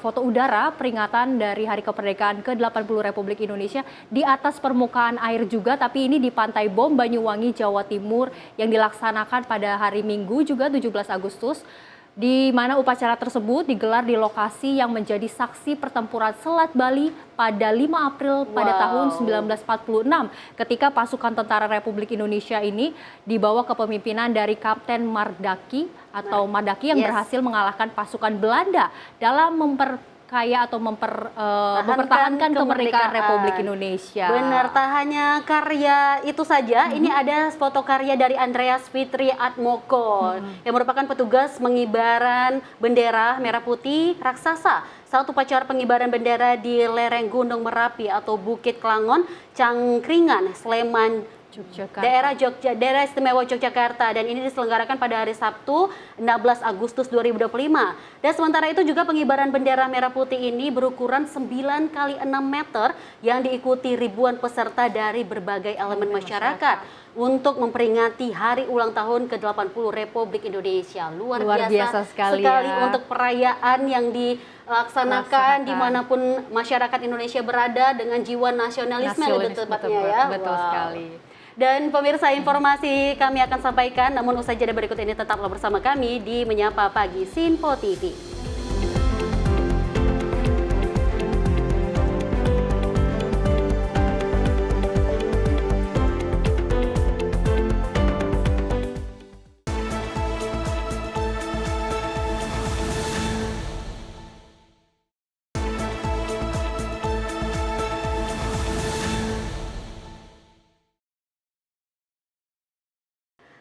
foto udara peringatan dari Hari Kemerdekaan ke-80 Republik Indonesia di atas permukaan air juga, tapi ini di Pantai Bom, Banyuwangi, Jawa Timur yang dilaksanakan pada hari Minggu juga 17 Agustus. Di mana upacara tersebut digelar di lokasi yang menjadi saksi pertempuran Selat Bali pada 5 April pada tahun 1946 ketika pasukan tentara Republik Indonesia ini dibawa kepemimpinan dari Kapten Madaki yang berhasil mengalahkan pasukan Belanda dalam memperkaya atau mempertahankan kemerdekaan Republik Indonesia. Benar, tak hanya karya itu saja, ini ada foto karya dari Andreas Fitri Atmoko yang merupakan petugas pengibaran bendera merah putih raksasa saat upacara pengibaran bendera di lereng Gunung Merapi atau Bukit Klangon, Cangkringan, Sleman, Daerah Istimewa Yogyakarta, dan ini diselenggarakan pada hari Sabtu 16 Agustus 2025. Dan sementara itu juga pengibaran bendera merah putih ini berukuran 9 x 6 meter yang diikuti ribuan peserta dari berbagai elemen masyarakat untuk memperingati hari ulang tahun ke-80 Republik Indonesia. Luar biasa sekali ya. Untuk perayaan yang dilaksanakan dimanapun masyarakat Indonesia berada dengan jiwa nasionalisme lebih tepatnya ya. Betul sekali. Dan pemirsa, informasi kami akan sampaikan, namun usai jeda berikut ini tetaplah bersama kami di Menyapa Pagi Sinpo TV.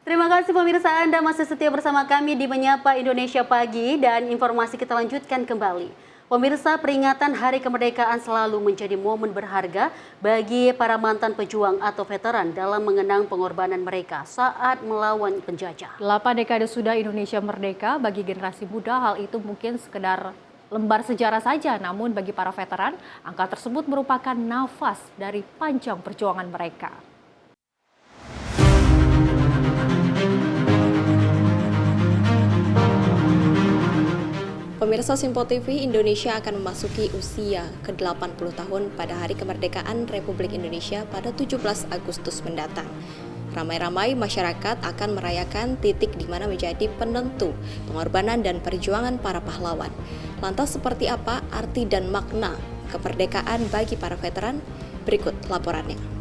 Terima kasih pemirsa, Anda masih setia bersama kami di Menyapa Indonesia Pagi, dan informasi kita lanjutkan kembali. Pemirsa, peringatan Hari Kemerdekaan selalu menjadi momen berharga bagi para mantan pejuang atau veteran dalam mengenang pengorbanan mereka saat melawan penjajah. 8 dekade sudah Indonesia merdeka, bagi generasi muda hal itu mungkin sekedar lembar sejarah saja, namun bagi para veteran, angka tersebut merupakan nafas dari panjang perjuangan mereka. Pemirsa Sinpo TV, Indonesia akan memasuki usia ke-80 tahun pada Hari Kemerdekaan Republik Indonesia pada 17 Agustus mendatang. Ramai-ramai masyarakat akan merayakan titik di mana menjadi penentu pengorbanan dan perjuangan para pahlawan. Lantas seperti apa arti dan makna kemerdekaan bagi para veteran? Berikut laporannya.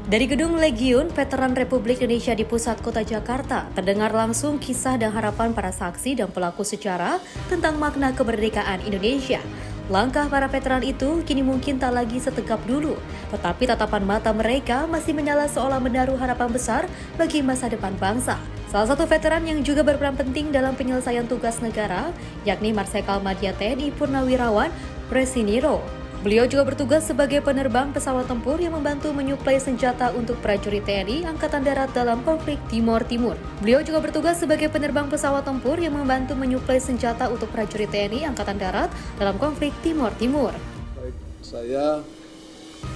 Dari Gedung Legiun Veteran Republik Indonesia di pusat kota Jakarta, terdengar langsung kisah dan harapan para saksi dan pelaku sejarah tentang makna kemerdekaan Indonesia. Langkah para veteran itu kini mungkin tak lagi setegap dulu, tetapi tatapan mata mereka masih menyala seolah menaruh harapan besar bagi masa depan bangsa. Salah satu veteran yang juga berperan penting dalam penyelesaian tugas negara, yakni Marsikal Madya TNI Purnawirawan Prestiniro. Beliau juga bertugas sebagai penerbang pesawat tempur yang membantu menyuplai senjata untuk prajurit TNI Angkatan Darat dalam konflik Timor Timur. Beliau juga bertugas sebagai penerbang pesawat tempur yang membantu menyuplai senjata untuk prajurit TNI Angkatan Darat dalam konflik Timor Timur. Baik, saya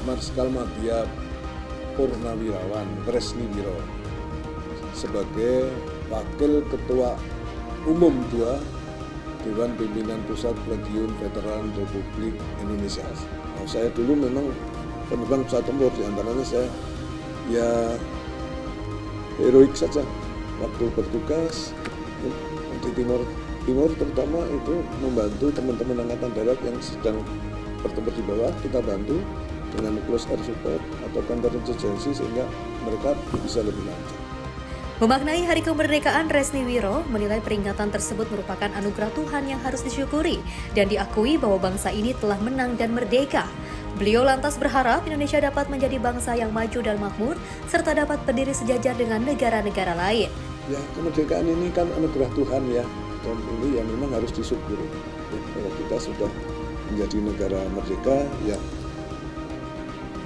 Marsikal Madya Purnawirawan Prestiniro sebagai Wakil Ketua Umum 2 Dewan Pimpinan Pusat Legiun Veteran Republik Indonesia. Saya dulu memang penerbang pesawat tempur, diantaranya saya ya heroik saja waktu bertugas di Timur terutama itu membantu teman-teman Angkatan Darat yang sedang bertempur di bawah, kita bantu dengan close air support atau counter insurgency sehingga mereka bisa lebih lancar. Memaknai Hari Kemerdekaan, Prestiniro menilai peringatan tersebut merupakan anugerah Tuhan yang harus disyukuri dan diakui bahwa bangsa ini telah menang dan merdeka. Beliau lantas berharap Indonesia dapat menjadi bangsa yang maju dan makmur serta dapat berdiri sejajar dengan negara-negara lain. Ya, kemerdekaan ini kan anugerah Tuhan ya, dan ini yang memang harus disyukuri. Kalau kita sudah menjadi negara merdeka, ya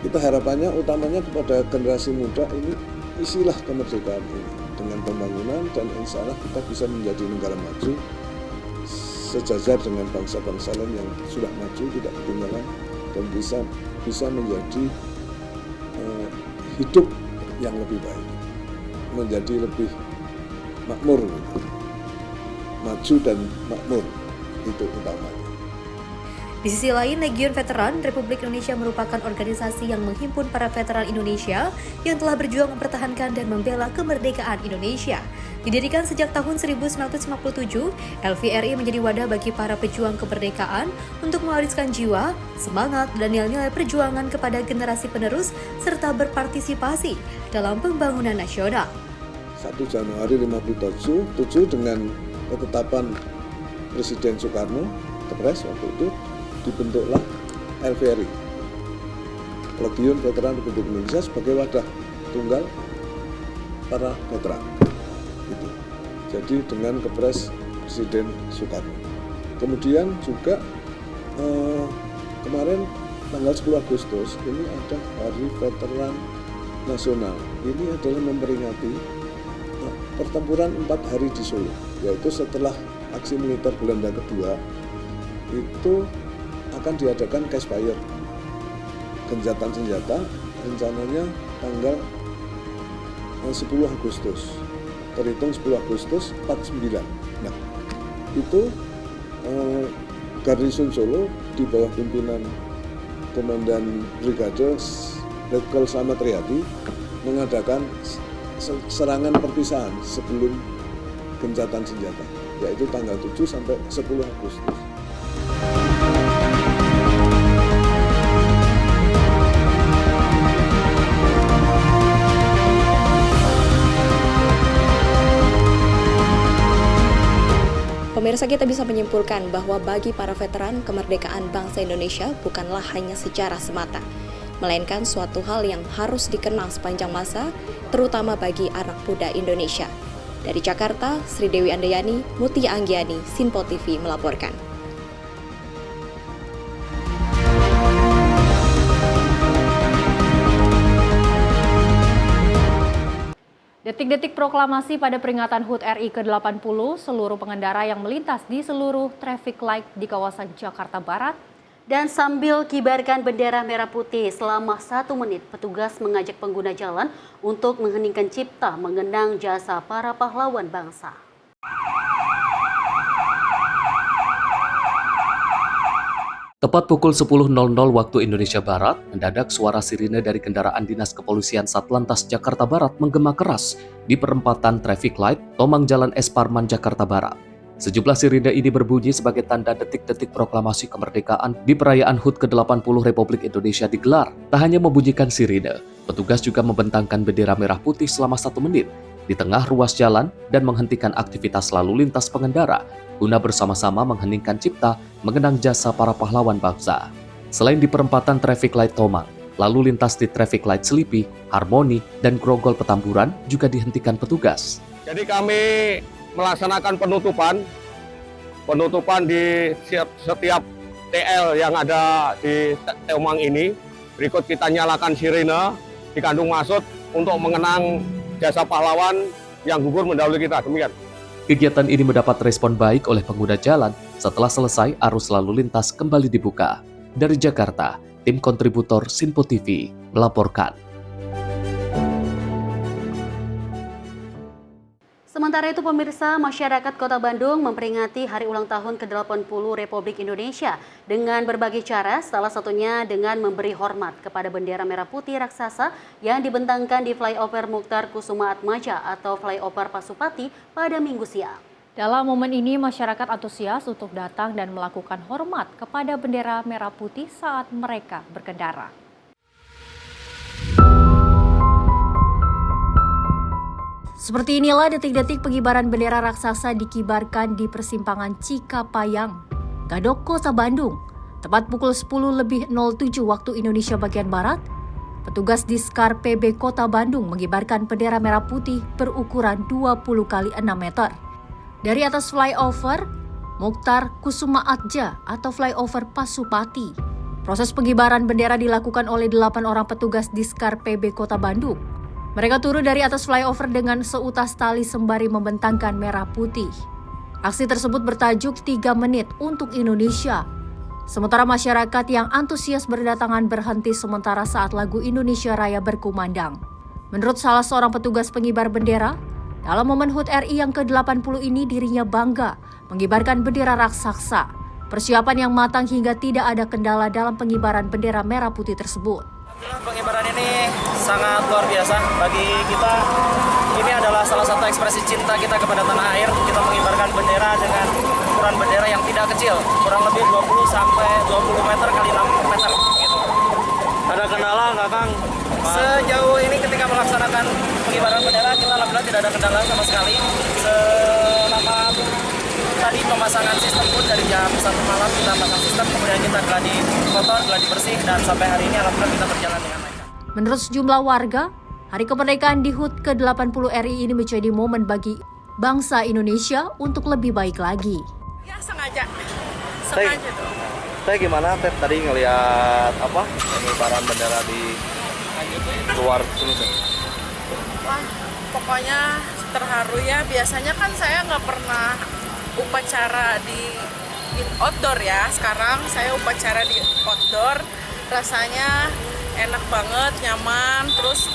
kita harapannya utamanya kepada generasi muda ini, isilah kemerdekaan ini dengan pembangunan dan insya Allah kita bisa menjadi negara maju sejajar dengan bangsa-bangsa lain yang sudah maju, tidak ketinggalan, dan bisa menjadi hidup yang lebih baik, menjadi lebih makmur, maju dan makmur, itu utamanya. Di sisi lain, Legiun Veteran Republik Indonesia merupakan organisasi yang menghimpun para veteran Indonesia yang telah berjuang mempertahankan dan membela kemerdekaan Indonesia. Didirikan sejak tahun 1957, LVRI menjadi wadah bagi para pejuang kemerdekaan untuk mewariskan jiwa, semangat, dan nilai-nilai perjuangan kepada generasi penerus serta berpartisipasi dalam pembangunan nasional. 1 Januari 1957 dengan ketetapan Presiden Soekarno, Kepres waktu itu, dibentuklah LVRI, Legiun Veteran Republik Indonesia, sebagai wadah tunggal para veteran. Gitu. Jadi dengan Kepres Presiden Soekarno. Kemudian juga kemarin tanggal 10 Agustus ini ada Hari Veteran Nasional. Ini adalah memperingati pertempuran 4 hari di Solo, yaitu setelah aksi militer Belanda kedua itu akan diadakan campfire, gencatan senjata, rencananya tanggal 10 Agustus, terhitung 10 Agustus 49. Nah, itu Garnison Solo di bawah pimpinan Komandan Brigade Letkol Slamet Riyadi mengadakan serangan perpisahan sebelum gencatan senjata, yaitu tanggal 7 sampai 10 Agustus. Pemirsa, kita bisa menyimpulkan bahwa bagi para veteran, kemerdekaan bangsa Indonesia bukanlah hanya sejarah semata, melainkan suatu hal yang harus dikenang sepanjang masa, terutama bagi anak muda Indonesia. Dari Jakarta, Sri Dewi Andayani, Mutia Anggiani, Sinpo TV melaporkan. Detik-detik proklamasi pada peringatan HUT RI ke-80, seluruh pengendara yang melintas di seluruh traffic light di kawasan Jakarta Barat. Dan sambil kibarkan bendera merah putih selama 1 menit, petugas mengajak pengguna jalan untuk mengheningkan cipta mengenang jasa para pahlawan bangsa. Tepat pukul 10.00 waktu Indonesia Barat, mendadak suara sirine dari kendaraan Dinas Kepolisian Satlantas Jakarta Barat menggema keras di perempatan traffic light Tomang Jalan Es Parman, Jakarta Barat. Sejumlah sirine ini berbunyi sebagai tanda detik-detik proklamasi kemerdekaan di perayaan HUT ke-80 Republik Indonesia digelar. Tak hanya membunyikan sirine, petugas juga membentangkan bendera merah putih selama 1 menit di tengah ruas jalan dan menghentikan aktivitas lalu lintas pengendara guna bersama-sama mengheningkan cipta mengenang jasa para pahlawan bangsa. Selain di perempatan traffic light Tomang, lalu lintas di traffic light Selipi, Harmoni, dan Grogol Petamburan juga dihentikan petugas. Jadi kami melaksanakan penutupan di setiap TL yang ada di Tomang ini. Berikut kita nyalakan sirine di Kandung Masut untuk mengenang jasa pahlawan yang gugur mendahului kita. Demikian. Kegiatan ini mendapat respon baik oleh pengguna jalan setelah selesai arus lalu lintas kembali dibuka. Dari Jakarta, tim kontributor Sinpo TV melaporkan. Sementara itu pemirsa, masyarakat Kota Bandung memperingati hari ulang tahun ke-80 Republik Indonesia dengan berbagai cara, salah satunya dengan memberi hormat kepada bendera merah putih raksasa yang dibentangkan di flyover Mukhtar Kusuma Atmaja atau flyover Pasupati pada Minggu siang. Dalam momen ini, masyarakat antusias untuk datang dan melakukan hormat kepada bendera merah putih saat mereka berkendara. Seperti inilah detik-detik pengibaran bendera raksasa dikibarkan di persimpangan Cikapayang, Gadok, Kota Bandung. Tepat pukul 10:07 waktu Indonesia bagian Barat, petugas Diskar PB Kota Bandung mengibarkan bendera merah putih berukuran 20 x 6 meter. Dari atas flyover Mukhtar Kusuma Atmaja atau flyover Pasupati. Proses pengibaran bendera dilakukan oleh 8 orang petugas Diskar PB Kota Bandung. Mereka turun dari atas flyover dengan seutas tali sembari membentangkan merah putih. Aksi tersebut bertajuk 3 menit untuk Indonesia. Sementara masyarakat yang antusias berdatangan berhenti sementara saat lagu Indonesia Raya berkumandang. Menurut salah seorang petugas pengibar bendera, dalam momen HUT RI yang ke-80 ini dirinya bangga mengibarkan bendera raksasa. Persiapan yang matang hingga tidak ada kendala dalam pengibaran bendera merah putih tersebut. Pengibaran ini sangat luar biasa bagi kita. Ini adalah salah satu ekspresi cinta kita kepada tanah air. Kita mengibarkan bendera dengan ukuran bendera yang tidak kecil, kurang lebih 20 sampai 20 meter kali 6 meter gitu. Ada kendala nggak, Kang? Sejauh ini ketika melaksanakan pengibaran bendera kita alhamdulillah tidak ada kendala sama sekali. Selama tadi pemasangan sistem pun dari jam 1 malam kita pasang sistem, kemudian kita gladi kotor, gladi bersih, dan sampai hari ini alhamdulillah kita berjalan dengan baik. Menurut sejumlah warga, Hari Kemerdekaan di HUT ke-80 RI ini menjadi momen bagi bangsa Indonesia untuk lebih baik lagi. Ya sengaja tuh. Saya gimana Teh tadi ngelihat pengibaran bendera di luar sini? Wah, pokoknya terharu ya. Biasanya kan saya nggak pernah upacara di outdoor ya. Sekarang saya upacara di outdoor. Rasanya enak banget, nyaman, terus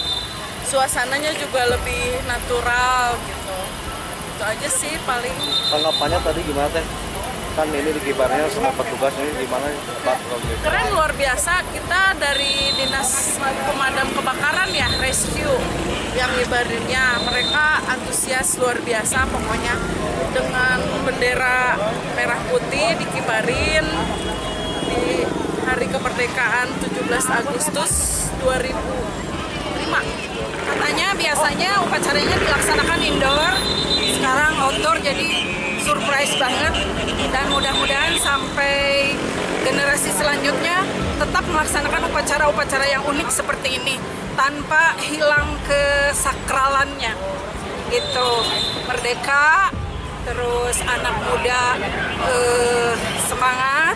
suasananya juga lebih natural gitu. Itu aja sih paling. Tanggapannya tadi gimana Teh? Kan ini dikibarnya semua petugas ini gimana Pak? Keren, luar biasa. Kita dari Dinas Pemadam Kebakaran ya, rescue yang ngibarinnya. Mereka antusias luar biasa pokoknya. Dengan bendera merah putih dikibarin di Hari Kemerdekaan 17 Agustus 2005. Katanya biasanya upacaranya dilaksanakan indoor, sekarang outdoor, jadi surprise banget. Dan mudah-mudahan sampai generasi selanjutnya tetap melaksanakan upacara-upacara yang unik seperti ini tanpa hilang kesakralannya. Itu merdeka, terus anak muda semangat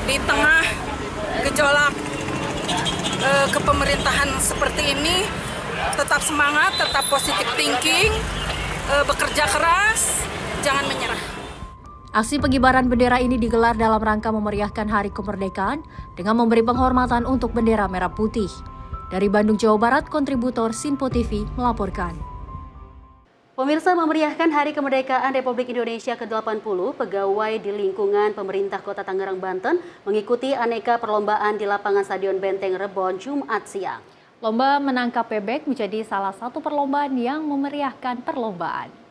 di tengah gejolak kepemerintahan seperti ini. Tetap semangat, tetap positive thinking, bekerja keras, jangan menyerah. Aksi pengibaran bendera ini digelar dalam rangka memeriahkan Hari Kemerdekaan dengan memberi penghormatan untuk bendera merah putih. Dari Bandung, Jawa Barat, kontributor Sinpo TV melaporkan. Pemirsa, memeriahkan Hari Kemerdekaan Republik Indonesia ke-80, pegawai di lingkungan pemerintah Kota Tangerang, Banten mengikuti aneka perlombaan di lapangan Stadion Benteng Rebon Jumat siang. Lomba menangkap bebek menjadi salah satu perlombaan yang memeriahkan perlombaan.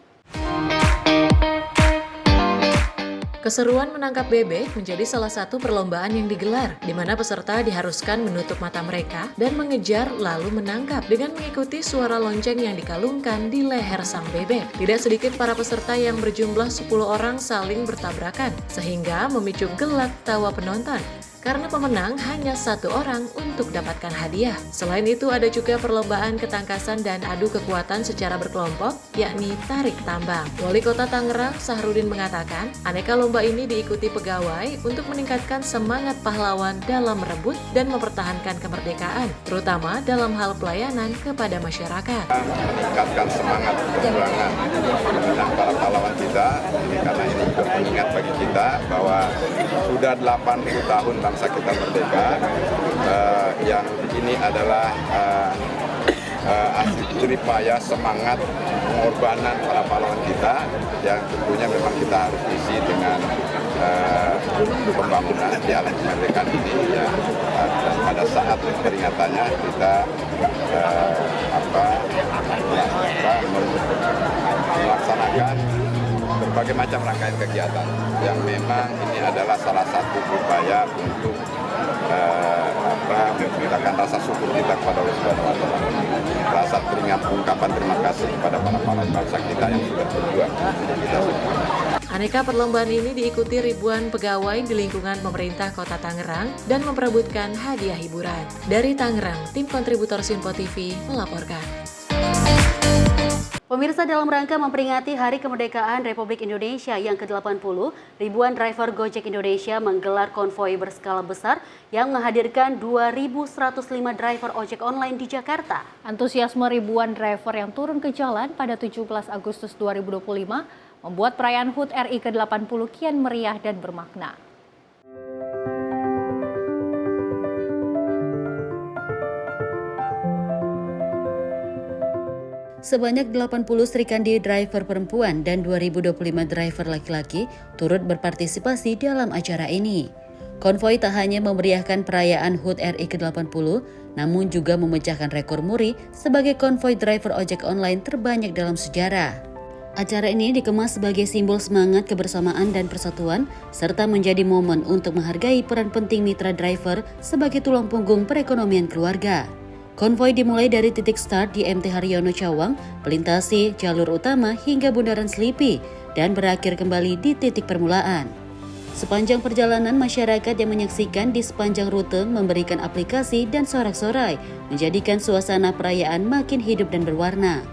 Keseruan menangkap bebek menjadi salah satu perlombaan yang digelar, di mana peserta diharuskan menutup mata mereka dan mengejar lalu menangkap dengan mengikuti suara lonceng yang dikalungkan di leher sang bebek. Tidak sedikit para peserta yang berjumlah 10 orang saling bertabrakan, sehingga memicu gelak tawa penonton. Karena pemenang hanya 1 orang untuk dapatkan hadiah. Selain itu ada juga perlombaan ketangkasan dan adu kekuatan secara berkelompok, yakni tarik tambang. Wali Kota Tangerang, Sahrudin mengatakan, aneka lomba ini diikuti pegawai untuk meningkatkan semangat pahlawan dalam merebut dan mempertahankan kemerdekaan, terutama dalam hal pelayanan kepada masyarakat. Meningkatkan semangat perjuangan dan para pahlawan kita, karena ini juga mengingat bagi kita bahwa sudah 80 tahun bangsa kita merdeka, yang ini adalah hasil jeripaya semangat pengorbanan para pahlawan kita yang tentunya memang kita harus isi dengan pembangunan di alam kemerdekaan ini ya. Dan pada saat peringatannya kita melaksanakan berbagai macam rangkaian kegiatan yang memang ini adalah salah satu upaya untuk menciptakan rasa syukur kita kepada Allah Subhanahu wa Ta'ala, rasa ungkapan terima kasih kepada para pahlawan bangsa kita yang sudah berjuang untuk kita semua. Aneka perlombaan ini diikuti ribuan pegawai di lingkungan pemerintah Kota Tangerang dan memperebutkan hadiah hiburan. Dari Tangerang, tim kontributor Sinpo TV melaporkan. Pemirsa, dalam rangka memperingati Hari Kemerdekaan Republik Indonesia yang ke-80, ribuan driver Gojek Indonesia menggelar konvoi berskala besar yang menghadirkan 2.105 driver ojek online di Jakarta. Antusiasme ribuan driver yang turun ke jalan pada 17 Agustus 2025 membuat perayaan HUT RI ke-80 kian meriah dan bermakna. Sebanyak 80 Srikandi driver perempuan dan 2025 driver laki-laki turut berpartisipasi dalam acara ini. Konvoi tak hanya memeriahkan perayaan HUT RI ke-80, namun juga memecahkan rekor muri sebagai konvoi driver ojek online terbanyak dalam sejarah. Acara ini dikemas sebagai simbol semangat kebersamaan dan persatuan, serta menjadi momen untuk menghargai peran penting mitra driver sebagai tulang punggung perekonomian keluarga. Konvoi dimulai dari titik start di MT Haryono Cawang, melintasi jalur utama hingga Bundaran Selipi, dan berakhir kembali di titik permulaan. Sepanjang perjalanan, masyarakat yang menyaksikan di sepanjang rute memberikan aplikasi dan sorak-sorai, menjadikan suasana perayaan makin hidup dan berwarna.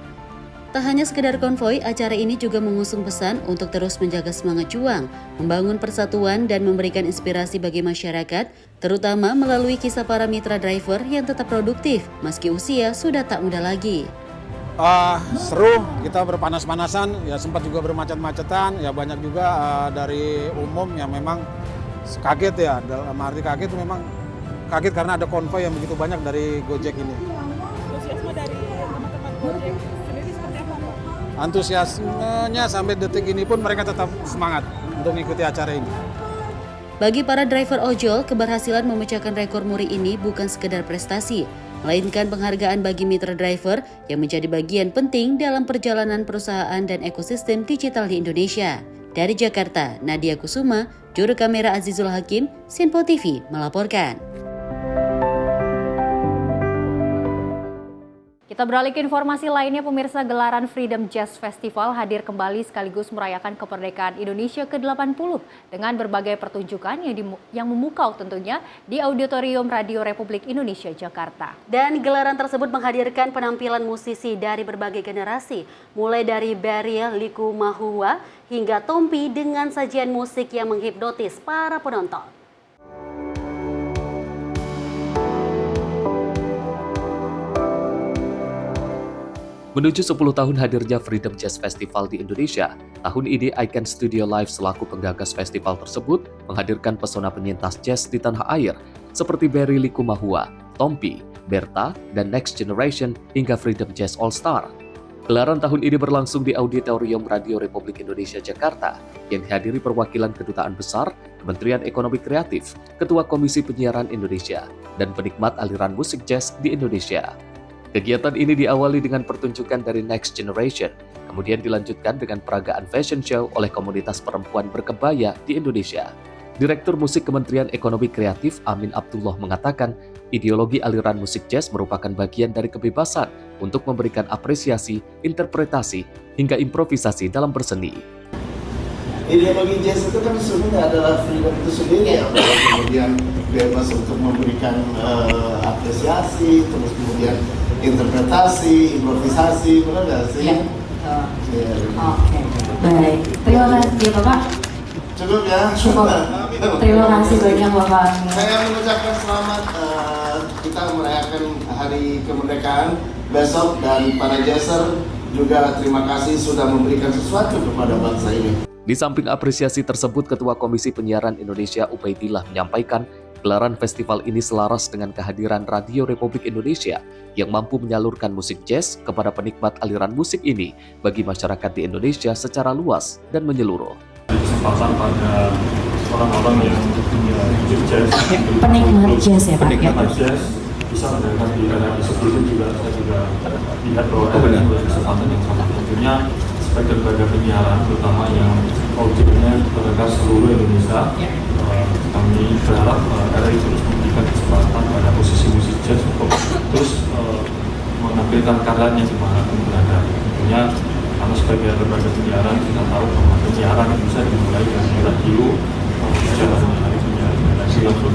Tak hanya sekedar konvoi, acara ini juga mengusung pesan untuk terus menjaga semangat juang, membangun persatuan dan memberikan inspirasi bagi masyarakat, terutama melalui kisah para mitra driver yang tetap produktif meski usia sudah tak muda lagi. Seru, kita berpanas-panasan, ya sempat juga bermacet-macetan, ya banyak juga dari umum yang memang kaget ya, dalam arti kaget itu memang kaget karena ada konvoi yang begitu banyak dari Gojek ini. Antusiasme dari teman-teman Gojek sendiri seperti apa? Antusiasmenya sampai detik ini pun mereka tetap semangat untuk mengikuti acara ini. Bagi para driver ojol, keberhasilan memecahkan rekor muri ini bukan sekedar prestasi, melainkan penghargaan bagi mitra driver yang menjadi bagian penting dalam perjalanan perusahaan dan ekosistem digital di Indonesia. Dari Jakarta, Nadia Kusuma, juru kamera Azizul Hakim, Sinpo TV melaporkan. Kita beralih ke informasi lainnya, pemirsa. Gelaran Freedom Jazz Festival hadir kembali sekaligus merayakan kemerdekaan Indonesia ke-80 dengan berbagai pertunjukan yang memukau tentunya di Auditorium Radio Republik Indonesia Jakarta. Dan gelaran tersebut menghadirkan penampilan musisi dari berbagai generasi, mulai dari Barry Likumahua hingga Tompi dengan sajian musik yang menghipnotis para penonton. Menuju 10 tahun hadirnya Freedom Jazz Festival di Indonesia, tahun ini Icon Studio Live selaku penggagas festival tersebut menghadirkan pesona penyintas jazz di tanah air seperti Barry Likumahua, Tompi, Berta, dan Next Generation hingga Freedom Jazz All Star. Gelaran tahun ini berlangsung di Auditorium Radio Republik Indonesia Jakarta yang dihadiri perwakilan Kedutaan Besar, Kementerian Ekonomi Kreatif, Ketua Komisi Penyiaran Indonesia, dan penikmat aliran musik jazz di Indonesia. Kegiatan ini diawali dengan pertunjukan dari Next Generation, kemudian dilanjutkan dengan peragaan fashion show oleh komunitas perempuan berkebaya di Indonesia. Direktur Musik Kementerian Ekonomi Kreatif Amin Abdullah mengatakan, ideologi aliran musik jazz merupakan bagian dari kebebasan untuk memberikan apresiasi, interpretasi, hingga improvisasi dalam berseni. Ideologi jazz itu kan sebenarnya adalah freedom itu sendiri, kemudian bebas untuk memberikan apresiasi, terus kemudian interpretasi, improvisasi, benar nggak sih? Ya. Oke, baik. Terima kasih ya Bapak. Cukup ya? Cukup. Terima kasih banyak Bapak. Saya mengucapkan selamat kita merayakan Hari Kemerdekaan besok, dan para jazzer juga terima kasih sudah memberikan sesuatu kepada bangsa ini. Di samping apresiasi tersebut, Ketua Komisi Penyiaran Indonesia Ubaidillah menyampaikan gelaran festival ini selaras dengan kehadiran Radio Republik Indonesia yang mampu menyalurkan musik jazz kepada penikmat aliran musik ini bagi masyarakat di Indonesia secara luas dan menyeluruh. Kesempatan pada orang-orang yang punya musik jazz, penikmat jazz ya Pak? Penikmat jazz bisa mendengarkan di era sebelumnya juga saya juga lihat bahwa ada kesempatan yang sangat tentunya sebagai lembaga penyiaran terutama yang audionya terdekat seluruh Indonesia. Kami berharap RRI terus memberikan kesempatan pada posisi musik jazz untuk terus menampilkan karyanya di mana pun berada. Tentunya karena sebagai lembaga penyiaran kita tahu bahwa penyiaran bisa dimulai dari radio, jalannya dari penyiaran dari seluruh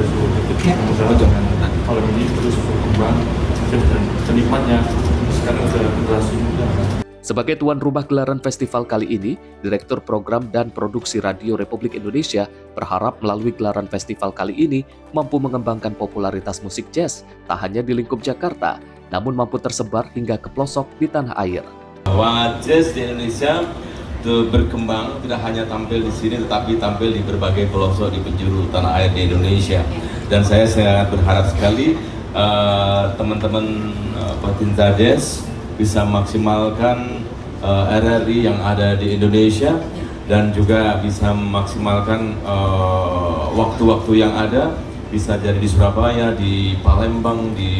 mudah-mudahan malam ini terus berkembang dan penikmatnya sekarang ada generasi muda. Sebagai tuan rumah gelaran festival kali ini, Direktur Program dan Produksi Radio Republik Indonesia berharap melalui gelaran festival kali ini mampu mengembangkan popularitas musik jazz tak hanya di lingkup Jakarta, namun mampu tersebar hingga ke pelosok di tanah air. Bahwa jazz di Indonesia itu berkembang tidak hanya tampil di sini tetapi tampil di berbagai pelosok di penjuru tanah air di Indonesia. Dan saya sangat berharap sekali teman-teman pecinta jazz bisa maksimalkan RRI yang ada di Indonesia dan juga bisa memaksimalkan waktu-waktu yang ada, bisa jadi di Surabaya, di Palembang, di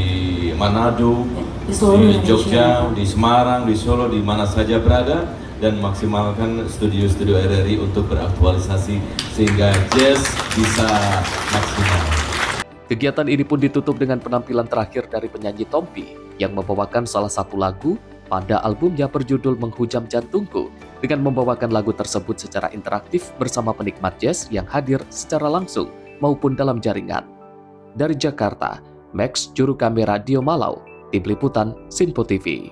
Manado, di Jogja, di Semarang, di Solo, di mana saja berada, dan maksimalkan studio-studio RRI untuk beraktualisasi sehingga jazz bisa maksimal. Kegiatan ini pun ditutup dengan penampilan terakhir dari penyanyi Tompi yang membawakan salah satu lagu pada albumnya berjudul Menghujam Jantungku dengan membawakan lagu tersebut secara interaktif bersama penikmat jazz yang hadir secara langsung maupun dalam jaringan. Dari Jakarta, Max juru kamera Dio Malau, tim liputan Sinpo TV.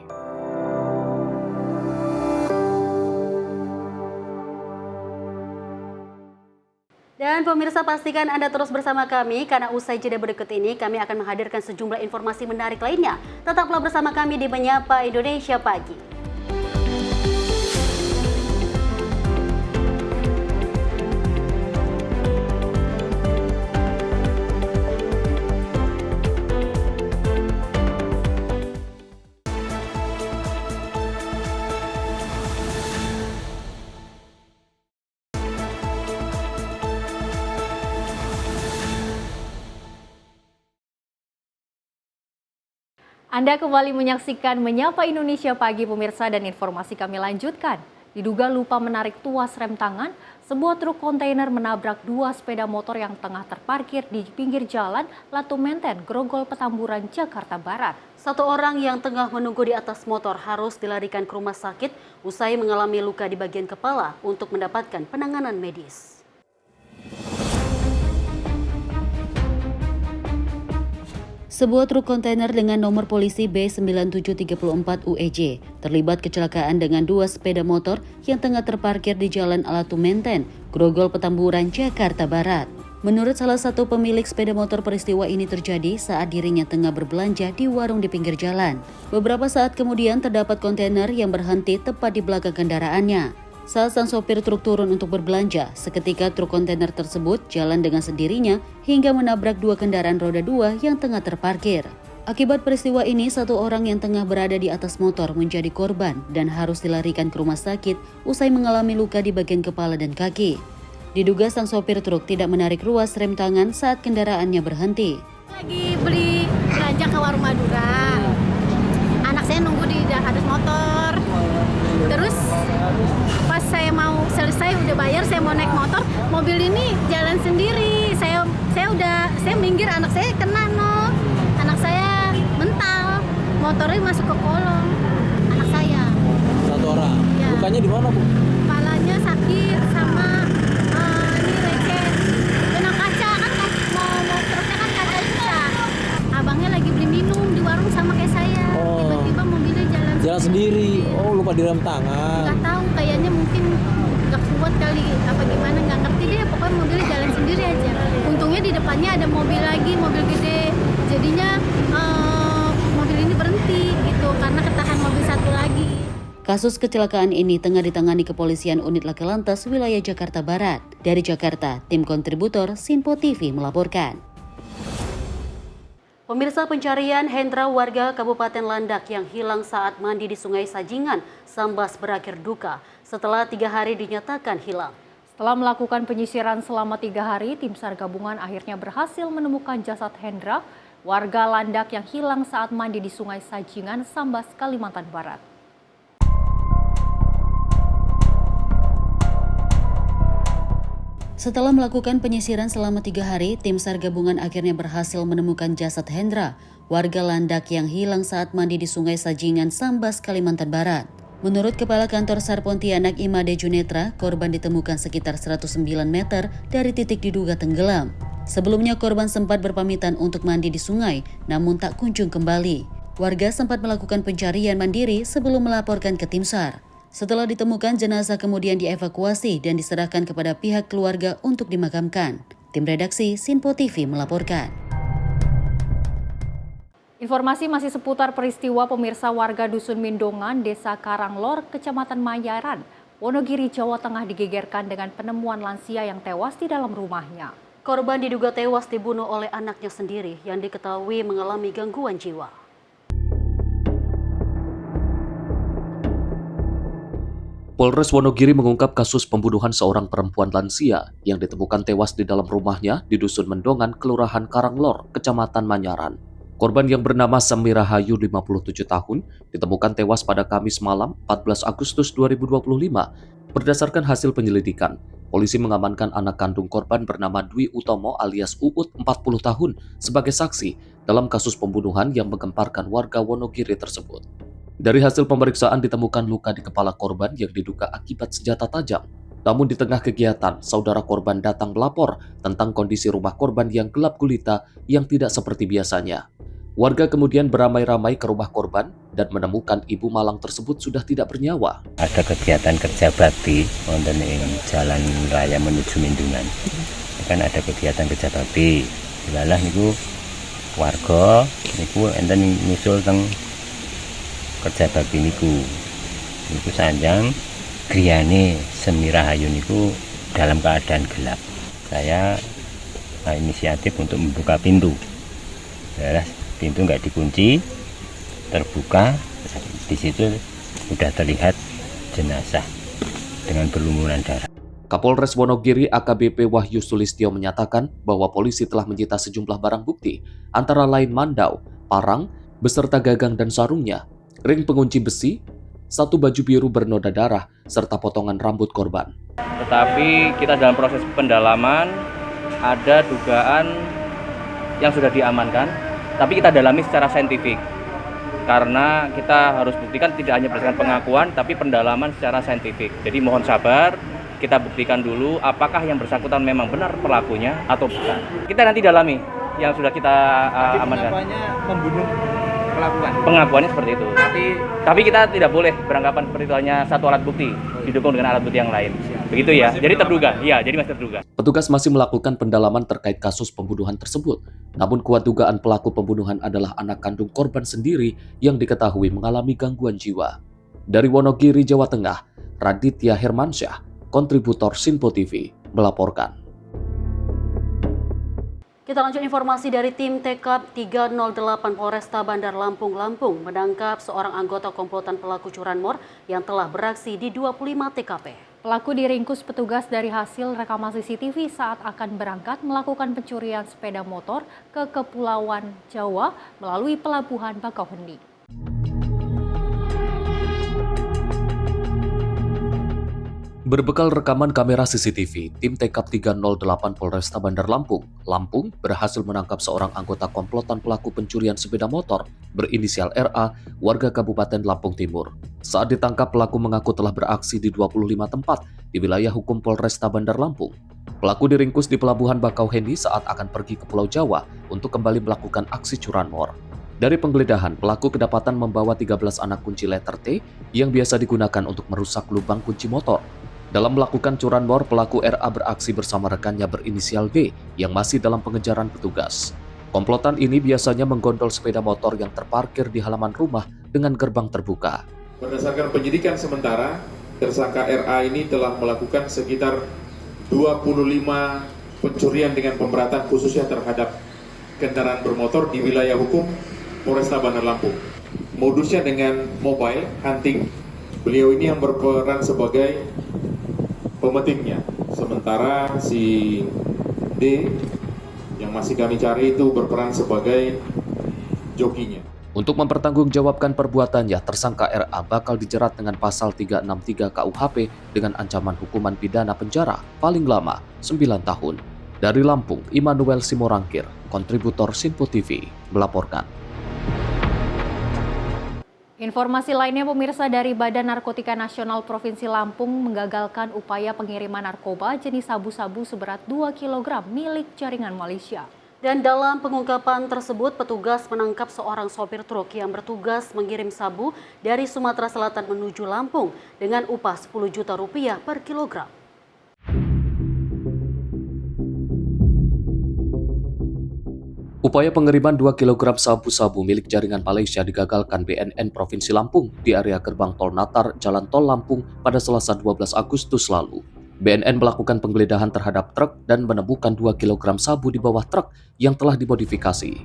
Dan pemirsa, pastikan Anda terus bersama kami karena usai jeda berikut ini kami akan menghadirkan sejumlah informasi menarik lainnya. Tetaplah bersama kami di Menyapa Indonesia Pagi. Anda kembali menyaksikan Menyapa Indonesia Pagi pemirsa, dan informasi kami lanjutkan. Diduga lupa menarik tuas rem tangan, sebuah truk kontainer menabrak dua sepeda motor yang tengah terparkir di pinggir jalan Latu Menten, Grogol, Petamburan, Jakarta Barat. Satu orang yang tengah menunggu di atas motor harus dilarikan ke rumah sakit usai mengalami luka di bagian kepala untuk mendapatkan penanganan medis. Sebuah truk kontainer dengan nomor polisi B9734 UEJ terlibat kecelakaan dengan dua sepeda motor yang tengah terparkir di Jalan Latu Menten, Grogol, Petamburan, Jakarta Barat. Menurut salah satu pemilik sepeda motor, peristiwa ini terjadi saat dirinya tengah berbelanja di warung di pinggir jalan. Beberapa saat kemudian terdapat kontainer yang berhenti tepat di belakang kendaraannya. Saat sang sopir truk turun untuk berbelanja, seketika truk kontainer tersebut jalan dengan sendirinya hingga menabrak dua kendaraan roda dua yang tengah terparkir. Akibat peristiwa ini, satu orang yang tengah berada di atas motor menjadi korban dan harus dilarikan ke rumah sakit usai mengalami luka di bagian kepala dan kaki. Diduga sang sopir truk tidak menarik ruas rem tangan saat kendaraannya berhenti. Lagi beli belanja ke warung Madura. Anak saya nunggu di atas motor. Terus pas saya mau selesai udah bayar, saya mau naik motor, mobil ini jalan sendiri. Saya minggir, anak saya kena anak saya mental, motornya masuk ke kolong anak saya. Satu orang. Ya. Lukanya di mana, Bu? Kepalanya sakit sama ini receh. Kena kaca kan, mau truknya kan kaca pecah. Abangnya lagi beli minum di warung sama kayak saya. Tiba-tiba mobilnya jalan sendiri. Oh, lupa di rem tangan. Nggak tahu, kayaknya mungkin nggak kuat kali apa gimana, nggak ngerti deh. Pokoknya mobilnya jalan sendiri aja. Untungnya di depannya ada mobil lagi, mobil gede. Jadinya mobil ini berhenti gitu karena ketahan mobil satu lagi. Kasus kecelakaan ini tengah ditangani Kepolisian Unit Laka Lantas Wilayah Jakarta Barat. Dari Jakarta, tim kontributor Sinpo TV melaporkan. Pemirsa, pencarian Hendra warga Kabupaten Landak yang hilang saat mandi di Sungai Sajingan, Sambas berakhir duka setelah 3 hari dinyatakan hilang. Setelah melakukan penyisiran selama 3 hari, tim SAR gabungan akhirnya berhasil menemukan jasad Hendra, warga Landak yang hilang saat mandi di Sungai Sajingan, Sambas, Kalimantan Barat. Setelah melakukan penyisiran selama 3 hari, tim SAR gabungan akhirnya berhasil menemukan jasad Hendra, warga Landak yang hilang saat mandi di Sungai Sajingan, Sambas, Kalimantan Barat. Menurut Kepala Kantor SAR Pontianak Imade Junetra, korban ditemukan sekitar 109 meter dari titik diduga tenggelam. Sebelumnya korban sempat berpamitan untuk mandi di sungai, namun tak kunjung kembali. Warga sempat melakukan pencarian mandiri sebelum melaporkan ke tim SAR. Setelah ditemukan, jenazah kemudian dievakuasi dan diserahkan kepada pihak keluarga untuk dimakamkan. Tim redaksi Sinpo TV melaporkan. Informasi masih seputar peristiwa pemirsa. Warga Dusun Mindongan, Desa Karanglor, Kecamatan Mayaran, Wonogiri, Jawa Tengah digegerkan dengan penemuan lansia yang tewas di dalam rumahnya. Korban diduga tewas dibunuh oleh anaknya sendiri yang diketahui mengalami gangguan jiwa. Polres Wonogiri mengungkap kasus pembunuhan seorang perempuan lansia yang ditemukan tewas di dalam rumahnya di Dusun Mendongan, Kelurahan Karanglor, Kecamatan Manyaran. Korban yang bernama Semira Hayu, 57 tahun, ditemukan tewas pada Kamis malam 14 Agustus 2025. Berdasarkan hasil penyelidikan, polisi mengamankan anak kandung korban bernama Dwi Utomo alias Uut, 40 tahun, sebagai saksi dalam kasus pembunuhan yang menggemparkan warga Wonogiri tersebut. Dari hasil pemeriksaan ditemukan luka di kepala korban yang diduga akibat senjata tajam. Namun di tengah kegiatan, saudara korban datang melapor tentang kondisi rumah korban yang gelap gulita yang tidak seperti biasanya. Warga kemudian beramai-ramai ke rumah korban dan menemukan ibu malang tersebut sudah tidak bernyawa. Ada kegiatan kerja bakti wonten ing jalan raya menuju Mendungan. Kan ada kegiatan kerja bakti. Dilalah niku warga niku enten nyusul teng kerja bakti niku sanjang griyane Semi Rahayu niku dalam keadaan gelap. Saya inisiatif untuk membuka pintu. Pintu nggak dikunci, terbuka. Di situ sudah terlihat jenazah dengan berlumuran darah. Kapolres Wonogiri AKBP Wahyu Sulistyo menyatakan bahwa polisi telah menyita sejumlah barang bukti, antara lain mandau, parang, beserta gagang dan sarungnya, ring pengunci besi, satu baju biru bernoda darah, serta potongan rambut korban. Tetapi kita dalam proses pendalaman ada dugaan yang sudah diamankan, tapi kita dalami secara saintifik. Karena kita harus buktikan tidak hanya berdasarkan pengakuan, tapi pendalaman secara saintifik. Jadi mohon sabar, kita buktikan dulu apakah yang bersangkutan memang benar pelakunya atau bukan. Kita nanti dalami yang sudah kita amankan. Pengakuannya membunuh pelakuan. Pengakuannya seperti itu. Tapi kita tidak boleh beranggapan seperti itu, hanya satu alat bukti didukung dengan alat bukti yang lain. Begitu ya. Jadi terduga. Iya, jadi masih terduga. Petugas masih melakukan pendalaman terkait kasus pembunuhan tersebut. Namun kuat dugaan pelaku pembunuhan adalah anak kandung korban sendiri yang diketahui mengalami gangguan jiwa. Dari Wonogiri, Jawa Tengah, Raditya Hermansyah, kontributor Sinpo TV, melaporkan. Kita lanjut informasi dari tim TK 308 Polresta Bandar Lampung menangkap seorang anggota komplotan pelaku curanmor yang telah beraksi di 25 TKP. Pelaku diringkus petugas dari hasil rekaman CCTV saat akan berangkat melakukan pencurian sepeda motor ke Kepulauan Jawa melalui Pelabuhan Bakauheni. Berbekal rekaman kamera CCTV, tim TK 308 Polresta Bandar Lampung berhasil menangkap seorang anggota komplotan pelaku pencurian sepeda motor berinisial RA, warga Kabupaten Lampung Timur. Saat ditangkap, pelaku mengaku telah beraksi di 25 tempat di wilayah hukum Polresta Bandar Lampung. Pelaku diringkus di Pelabuhan Bakauheni saat akan pergi ke Pulau Jawa untuk kembali melakukan aksi curanmor. Dari penggeledahan, pelaku kedapatan membawa 13 anak kunci letter T yang biasa digunakan untuk merusak lubang kunci motor. Dalam melakukan curanmor, pelaku RA beraksi bersama rekannya berinisial D yang masih dalam pengejaran petugas. Komplotan ini biasanya menggondol sepeda motor yang terparkir di halaman rumah dengan gerbang terbuka. Berdasarkan penyidikan sementara, tersangka RA ini telah melakukan sekitar 25 pencurian dengan pemberatan khususnya terhadap kendaraan bermotor di wilayah hukum Polresta Bandar Lampung. Modusnya dengan mobile hunting. Beliau ini yang berperan sebagai pemetiknya, sementara si D yang masih kami cari itu berperan sebagai jokinya. Untuk mempertanggungjawabkan perbuatannya, tersangka RA bakal dijerat dengan pasal 363 KUHP dengan ancaman hukuman pidana penjara paling lama 9 tahun. Dari Lampung, Immanuel Simorangkir, kontributor Sinpo TV, melaporkan. Informasi lainnya, pemirsa, dari Badan Narkotika Nasional Provinsi Lampung menggagalkan upaya pengiriman narkoba jenis sabu-sabu seberat 2 kg milik jaringan Malaysia. Dan dalam pengungkapan tersebut, petugas menangkap seorang sopir truk yang bertugas mengirim sabu dari Sumatera Selatan menuju Lampung dengan upah Rp10 juta per kilogram. Upaya pengiriman 2 kg sabu-sabu milik jaringan Malaysia digagalkan BNN Provinsi Lampung di area gerbang tol Natar, Jalan Tol Lampung pada Selasa 12 Agustus lalu. BNN melakukan penggeledahan terhadap truk dan menemukan 2 kg sabu di bawah truk yang telah dimodifikasi.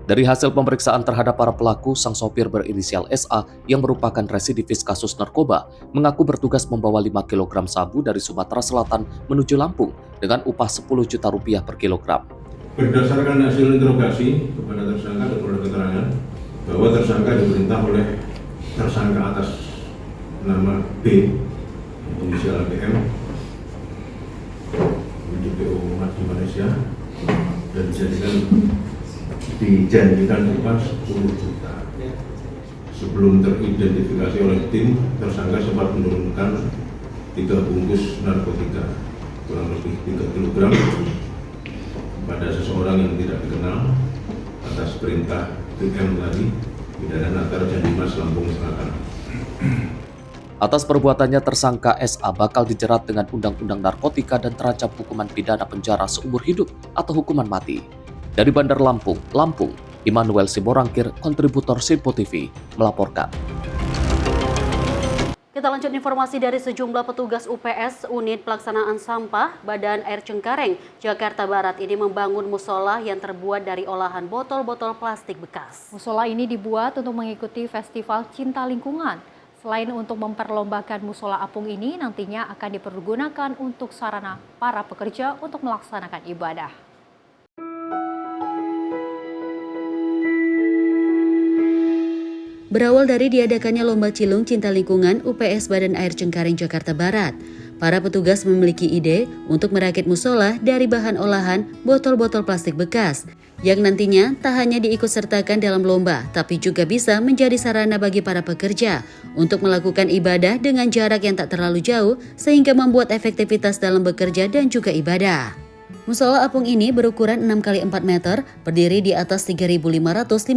Dari hasil pemeriksaan terhadap para pelaku, sang sopir berinisial SA yang merupakan residivis kasus narkoba mengaku bertugas membawa 5 kg sabu dari Sumatera Selatan menuju Lampung dengan upah Rp10 juta per kilogram. Berdasarkan hasil interogasi kepada tersangka dan kepada keterangan bahwa tersangka diperintah oleh tersangka atas nama B, inisial BM, DPO Umat di Malaysia, dan dijanjikan upah Rp10 juta sebelum teridentifikasi oleh tim, tersangka sempat menurunkan 3 bungkus narkotika kurang lebih 3 kg pada seseorang yang tidak dikenal atas perintah TM tadi, Bidana Natar Jandimas, Lampung Selatan. Atas perbuatannya, tersangka SA bakal dijerat dengan Undang-Undang Narkotika dan terancam hukuman pidana penjara seumur hidup atau hukuman mati. Dari Bandar Lampung, Immanuel Siborangkir, kontributor Sinpo TV, melaporkan. Kita lanjut informasi dari sejumlah petugas UPS Unit Pelaksanaan Sampah Badan Air Cengkareng, Jakarta Barat ini membangun musola yang terbuat dari olahan botol-botol plastik bekas. Musola ini dibuat untuk mengikuti Festival Cinta Lingkungan. Selain untuk memperlombakan musola apung ini, nantinya akan dipergunakan untuk sarana para pekerja untuk melaksanakan ibadah. Berawal dari diadakannya Lomba Cilung Cinta Lingkungan UPS Badan Air Cengkareng Jakarta Barat, para petugas memiliki ide untuk merakit musola dari bahan olahan botol-botol plastik bekas, yang nantinya tak hanya diikutsertakan dalam lomba, tapi juga bisa menjadi sarana bagi para pekerja untuk melakukan ibadah dengan jarak yang tak terlalu jauh, sehingga membuat efektivitas dalam bekerja dan juga ibadah. Musola apung ini berukuran 6x4 meter, berdiri di atas 3.558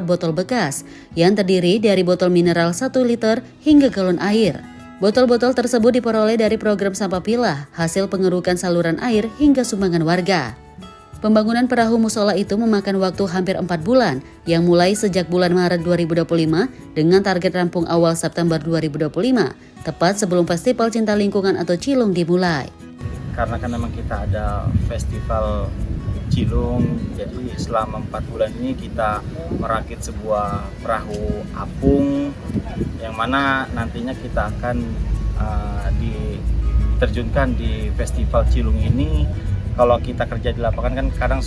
botol bekas, yang terdiri dari botol mineral 1 liter hingga galon air. Botol-botol tersebut diperoleh dari program sampah pilah, hasil pengerukan saluran air hingga sumbangan warga. Pembangunan perahu musola itu memakan waktu hampir 4 bulan, yang mulai sejak bulan Maret 2025 dengan target rampung awal September 2025, tepat sebelum Festival Cinta Lingkungan atau Cilung dimulai. Karena kan memang kita ada festival Cilung, jadi selama 4 bulan ini kita merakit sebuah perahu apung yang mana nantinya kita akan diterjunkan di festival Cilung ini. Kalau kita kerja di lapangan kan kadang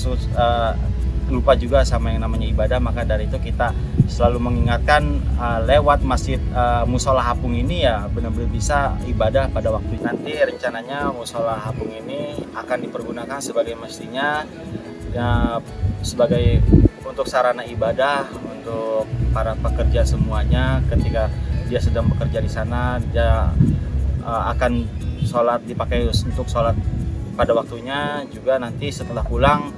lupa juga sama yang namanya ibadah, maka dari itu kita selalu mengingatkan lewat masjid musola apung ini ya benar-benar bisa ibadah pada waktu nanti. Rencananya musola apung ini akan dipergunakan sebagai mestinya ya, sebagai untuk sarana ibadah untuk para pekerja semuanya. Ketika dia sedang bekerja di sana, dia akan sholat, dipakai untuk sholat pada waktunya, juga nanti setelah pulang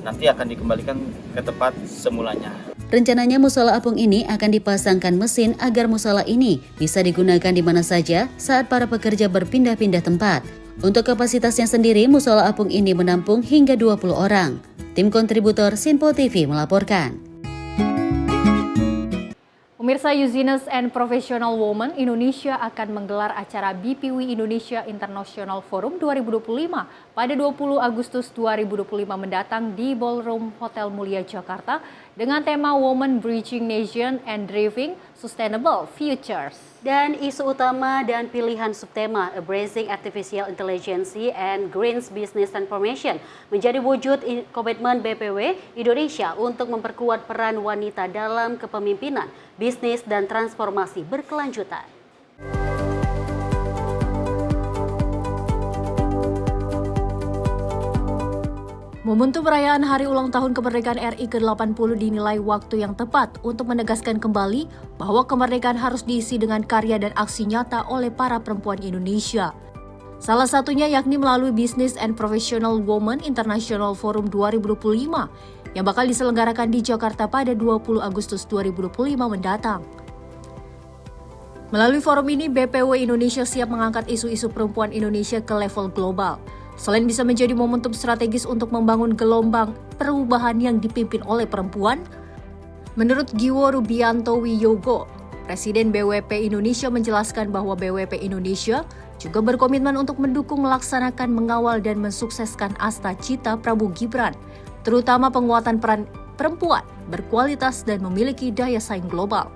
nanti akan dikembalikan ke tempat semulanya. Rencananya musola apung ini akan dipasangkan mesin agar musola ini bisa digunakan di mana saja saat para pekerja berpindah-pindah tempat. Untuk kapasitasnya sendiri, musola apung ini menampung hingga 20 orang. Tim kontributor Sinpo TV melaporkan. Pemirsa, Usines and Professional Women Indonesia akan menggelar acara BPW Indonesia International Forum 2025 pada 20 Agustus 2025 mendatang di Ballroom Hotel Mulia Jakarta dengan tema Women Bridging Nation and Driving Sustainable Futures. Dan isu utama dan pilihan subtema Embracing Artificial Intelligence and Green Business Transformation menjadi wujud komitmen BPW Indonesia untuk memperkuat peran wanita dalam kepemimpinan, bisnis, dan transformasi berkelanjutan. Momentum perayaan Hari Ulang Tahun Kemerdekaan RI ke-80 dinilai waktu yang tepat untuk menegaskan kembali bahwa kemerdekaan harus diisi dengan karya dan aksi nyata oleh para perempuan Indonesia. Salah satunya yakni melalui Business and Professional Women International Forum 2025 yang bakal diselenggarakan di Jakarta pada 20 Agustus 2025 mendatang. Melalui forum ini, BPW Indonesia siap mengangkat isu-isu perempuan Indonesia ke level global. Selain bisa menjadi momentum strategis untuk membangun gelombang perubahan yang dipimpin oleh perempuan, menurut Giwo Rubianto Wiyogo, Presiden BWP Indonesia menjelaskan bahwa BWP Indonesia juga berkomitmen untuk mendukung, melaksanakan, mengawal, dan mensukseskan Asta Cita Prabowo Gibran, terutama penguatan peran perempuan berkualitas dan memiliki daya saing global.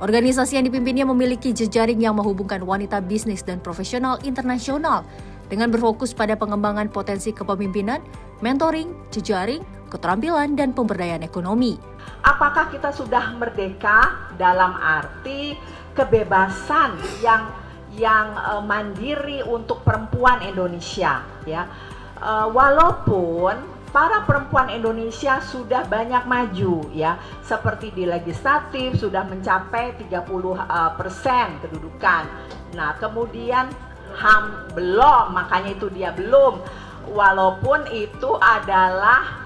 Organisasi yang dipimpinnya memiliki jejaring yang menghubungkan wanita bisnis dan profesional internasional dengan berfokus pada pengembangan potensi kepemimpinan, mentoring, jejaring, keterampilan, dan pemberdayaan ekonomi. Apakah kita sudah merdeka dalam arti kebebasan yang mandiri untuk perempuan Indonesia, ya? Walaupun para perempuan Indonesia sudah banyak maju ya, seperti di legislatif sudah mencapai 30% kedudukan. Nah, kemudian HAM belum, makanya itu dia belum. Walaupun itu adalah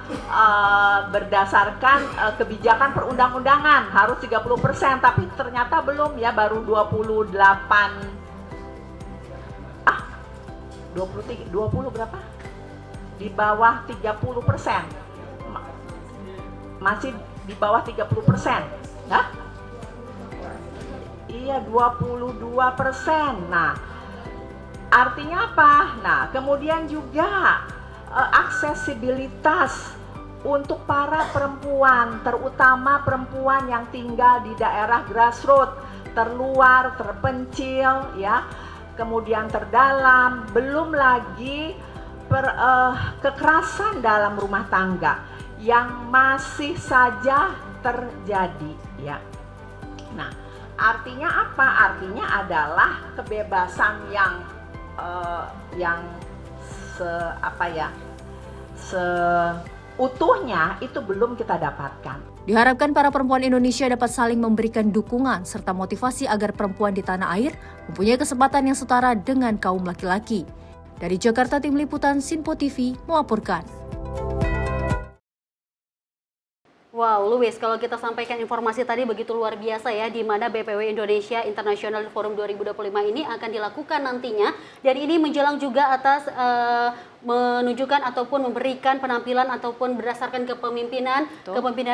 berdasarkan kebijakan perundang-undangan harus 30%, tapi ternyata belum ya, baru 20 berapa? Di bawah 30%. Masih di bawah 30%. Nah? Iya, 22%. Nah, artinya apa? Nah, kemudian juga aksesibilitas untuk para perempuan, terutama perempuan yang tinggal di daerah grassroots, terluar, terpencil, ya, kemudian terdalam, belum lagi kekerasan dalam rumah tangga yang masih saja terjadi, ya. Nah, artinya apa? Artinya adalah kebebasan yang seutuhnya itu belum kita dapatkan. Diharapkan para perempuan Indonesia dapat saling memberikan dukungan serta motivasi agar perempuan di tanah air mempunyai kesempatan yang setara dengan kaum laki-laki. Dari Jakarta, Tim Liputan Sinpo TV melaporkan. Wow, Luis, kalau kita sampaikan informasi tadi begitu luar biasa ya, di mana BPW Indonesia International Forum 2025 ini akan dilakukan nantinya, dan ini menjelang juga atas menunjukkan ataupun memberikan penampilan ataupun berdasarkan kepemimpinan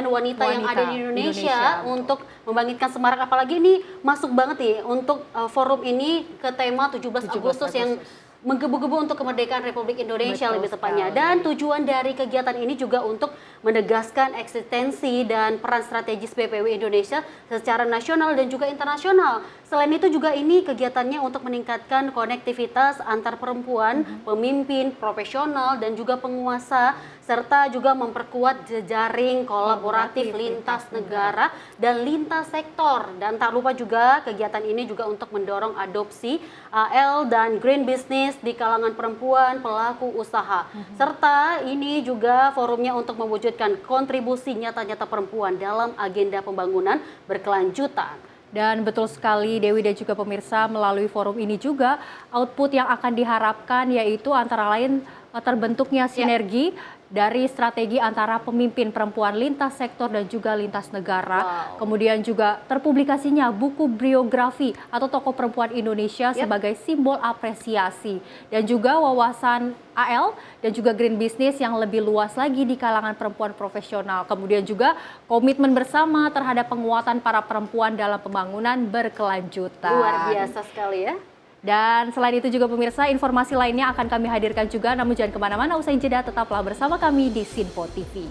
wanita yang ada di Indonesia untuk membangkitkan semarak, apalagi ini masuk banget nih untuk forum ini ke tema 17 Agustus yang menggebu-gebu untuk kemerdekaan Republik Indonesia. Betul, lebih tepatnya. Dan tujuan dari kegiatan ini juga untuk menegaskan eksistensi dan peran strategis BPW Indonesia secara nasional dan juga internasional. Selain itu juga ini kegiatannya untuk meningkatkan konektivitas antar perempuan, pemimpin, profesional dan juga penguasa, serta juga memperkuat jejaring kolaboratif lintas negara dan lintas sektor. Dan tak lupa juga kegiatan ini juga untuk mendorong adopsi AL dan green business di kalangan perempuan pelaku usaha. Serta ini juga forumnya untuk mewujudkan kontribusi nyata-nyata perempuan dalam agenda pembangunan berkelanjutan. Dan betul sekali Dewi dan juga pemirsa, melalui forum ini juga output yang akan diharapkan yaitu antara lain terbentuknya sinergi dari strategi antara pemimpin perempuan lintas sektor dan juga lintas negara. Kemudian juga terpublikasinya buku biografi atau tokoh perempuan Indonesia sebagai simbol apresiasi. Dan juga wawasan AL dan juga green business yang lebih luas lagi di kalangan perempuan profesional. Kemudian juga komitmen bersama terhadap penguatan para perempuan dalam pembangunan berkelanjutan. Luar biasa sekali ya. Dan selain itu juga pemirsa, informasi lainnya akan kami hadirkan juga, namun jangan kemana-mana, usai jeda tetaplah bersama kami di Sinpo TV.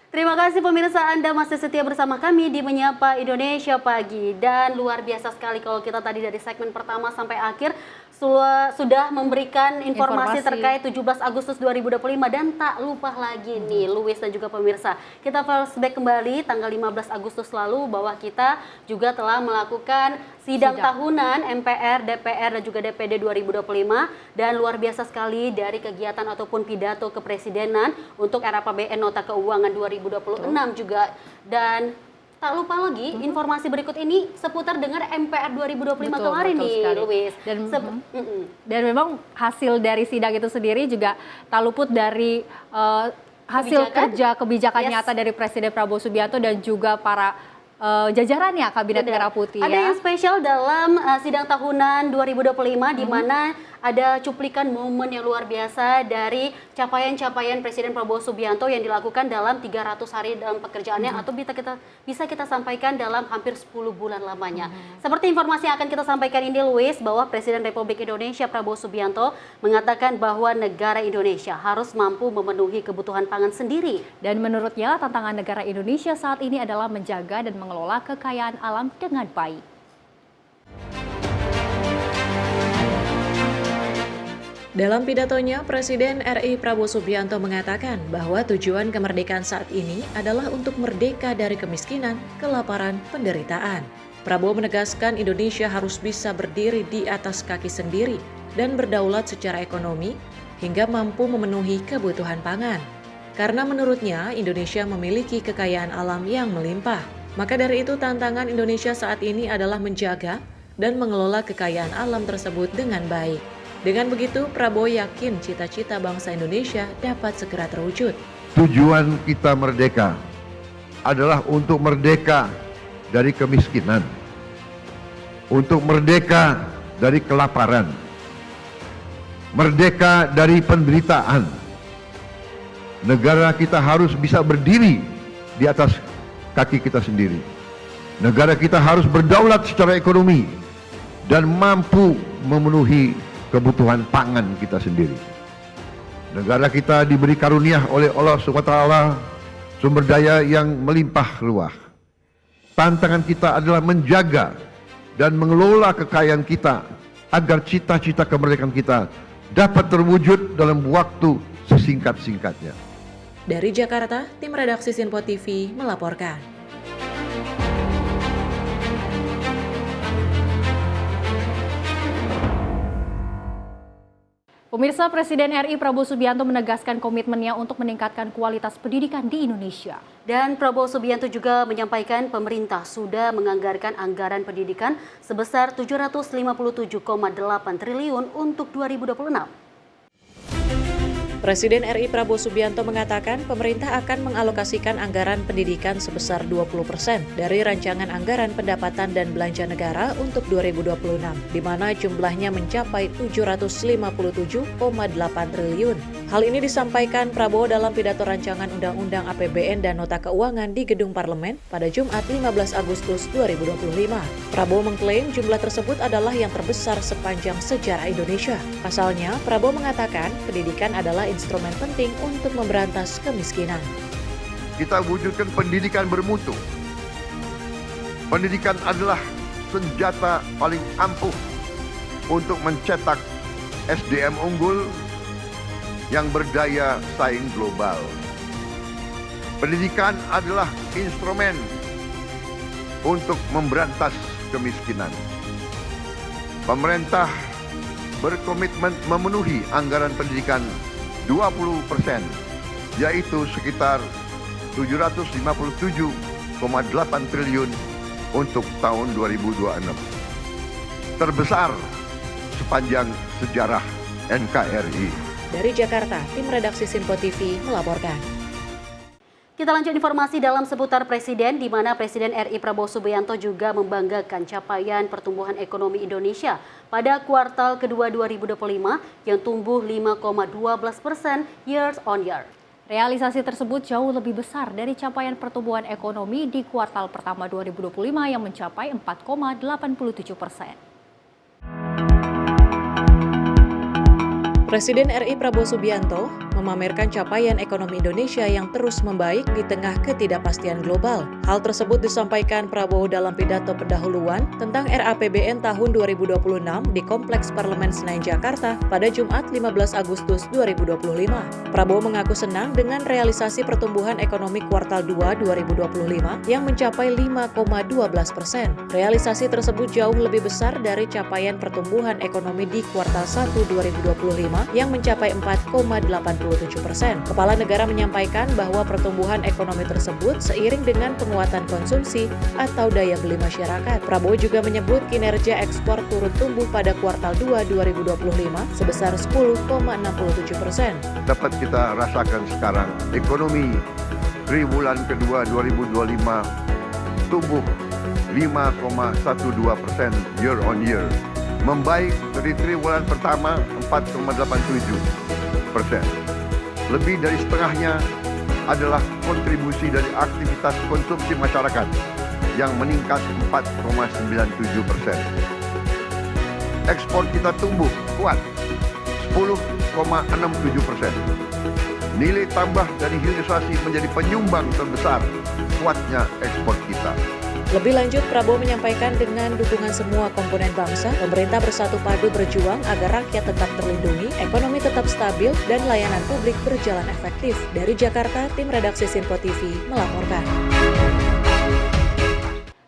Terima kasih pemirsa, Anda masih setia bersama kami di Menyapa Indonesia Pagi. Dan luar biasa sekali kalau kita tadi dari segmen pertama sampai akhir sudah memberikan informasi terkait 17 Agustus 2025. Dan tak lupa lagi nih Luis dan juga pemirsa, kita flashback kembali tanggal 15 Agustus lalu bahwa kita juga telah melakukan sidang tahunan MPR, DPR dan juga DPD 2025. Dan luar biasa sekali dari kegiatan ataupun pidato kepresidenan untuk RAPBN Nota Keuangan 2026 juga. Dan tak lupa lagi informasi berikut ini seputar dengan MPR 2025 kemarin nih Luis. Dan memang hasil dari sidang itu sendiri juga tak luput dari hasil kerja kebijakan nyata dari Presiden Prabowo Subianto dan juga para jajarannya Kabinet Merah Putih. Ada yang spesial dalam sidang tahunan 2025 di mana ada cuplikan momen yang luar biasa dari capaian-capaian Presiden Prabowo Subianto yang dilakukan dalam 300 hari dalam pekerjaannya atau bisa kita sampaikan dalam hampir 10 bulan lamanya. Seperti informasi yang akan kita sampaikan ini, Luis, bahwa Presiden Republik Indonesia Prabowo Subianto mengatakan bahwa negara Indonesia harus mampu memenuhi kebutuhan pangan sendiri. Dan menurutnya tantangan negara Indonesia saat ini adalah menjaga dan mengelola kekayaan alam dengan baik. Dalam pidatonya, Presiden RI Prabowo Subianto mengatakan bahwa tujuan kemerdekaan saat ini adalah untuk merdeka dari kemiskinan, kelaparan, penderitaan. Prabowo menegaskan Indonesia harus bisa berdiri di atas kaki sendiri dan berdaulat secara ekonomi hingga mampu memenuhi kebutuhan pangan. Karena menurutnya Indonesia memiliki kekayaan alam yang melimpah. Maka dari itu tantangan Indonesia saat ini adalah menjaga dan mengelola kekayaan alam tersebut dengan baik. Dengan begitu, Prabowo yakin cita-cita bangsa Indonesia dapat segera terwujud. Tujuan kita merdeka adalah untuk merdeka dari kemiskinan, untuk merdeka dari kelaparan, merdeka dari penderitaan. Negara kita harus bisa berdiri di atas kaki kita sendiri. Negara kita harus berdaulat secara ekonomi dan mampu memenuhi kebutuhan pangan kita sendiri. Negara kita diberi karunia oleh Allah SWT sumber daya yang melimpah ruah. Tantangan kita adalah menjaga dan mengelola kekayaan kita agar cita-cita kemerdekaan kita dapat terwujud dalam waktu sesingkat-singkatnya. Dari Jakarta, tim redaksi Sinpo TV melaporkan. Pemirsa, Presiden RI Prabowo Subianto menegaskan komitmennya untuk meningkatkan kualitas pendidikan di Indonesia. Dan Prabowo Subianto juga menyampaikan pemerintah sudah menganggarkan anggaran pendidikan sebesar 757,8 triliun untuk 2026. Presiden RI Prabowo Subianto mengatakan pemerintah akan mengalokasikan anggaran pendidikan sebesar 20% dari rancangan anggaran pendapatan dan belanja negara untuk 2026, di mana jumlahnya mencapai 757,8 triliun. Hal ini disampaikan Prabowo dalam pidato rancangan Undang-Undang APBN dan Nota Keuangan di Gedung Parlemen pada Jumat 15 Agustus 2025. Prabowo mengklaim jumlah tersebut adalah yang terbesar sepanjang sejarah Indonesia. Pasalnya, Prabowo mengatakan pendidikan adalah instrumen penting untuk memberantas kemiskinan. Kita wujudkan pendidikan bermutu. Pendidikan adalah senjata paling ampuh untuk mencetak SDM unggul yang berdaya saing global. Pendidikan adalah instrumen untuk memberantas kemiskinan. Pemerintah berkomitmen memenuhi anggaran pendidikan 20%, yaitu sekitar 757,8 triliun untuk tahun 2026. Terbesar sepanjang sejarah NKRI. Dari Jakarta, tim redaksi Sinpo TV melaporkan. Kita lanjut informasi dalam seputar Presiden, di mana Presiden RI Prabowo Subianto juga membanggakan capaian pertumbuhan ekonomi Indonesia pada kuartal kedua 2025 yang tumbuh 5,12% year on year. Realisasi tersebut jauh lebih besar dari capaian pertumbuhan ekonomi di kuartal pertama 2025 yang mencapai 4,87%. Presiden RI Prabowo Subianto memamerkan capaian ekonomi Indonesia yang terus membaik di tengah ketidakpastian global. Hal tersebut disampaikan Prabowo dalam pidato pendahuluan tentang RAPBN tahun 2026 di Kompleks Parlemen Senayan, Jakarta pada Jumat 15 Agustus 2025. Prabowo mengaku senang dengan realisasi pertumbuhan ekonomi kuartal 2 2025 yang mencapai 5,12%. Realisasi tersebut jauh lebih besar dari capaian pertumbuhan ekonomi di kuartal 1 2025 yang mencapai 4,87%. Kepala negara menyampaikan bahwa pertumbuhan ekonomi tersebut seiring dengan penguatan konsumsi atau daya beli masyarakat. Prabowo juga menyebut kinerja ekspor turut tumbuh pada kuartal 2 2025 sebesar 10,67%. Dapat kita rasakan sekarang, ekonomi triwulan kedua 2025 tumbuh 5,12% year on year, membaik dari triwulan pertama 4,87%. Lebih dari setengahnya adalah kontribusi dari aktivitas konsumsi masyarakat yang meningkat 4,97%. Ekspor kita tumbuh kuat 10,67%. Nilai tambah dari hilirisasi menjadi penyumbang terbesar kuatnya ekspor kita. Lebih lanjut, Prabowo menyampaikan dengan dukungan semua komponen bangsa, pemerintah bersatu padu berjuang agar rakyat tetap terlindungi, ekonomi tetap stabil, dan layanan publik berjalan efektif. Dari Jakarta, tim redaksi Simpo TV melaporkan.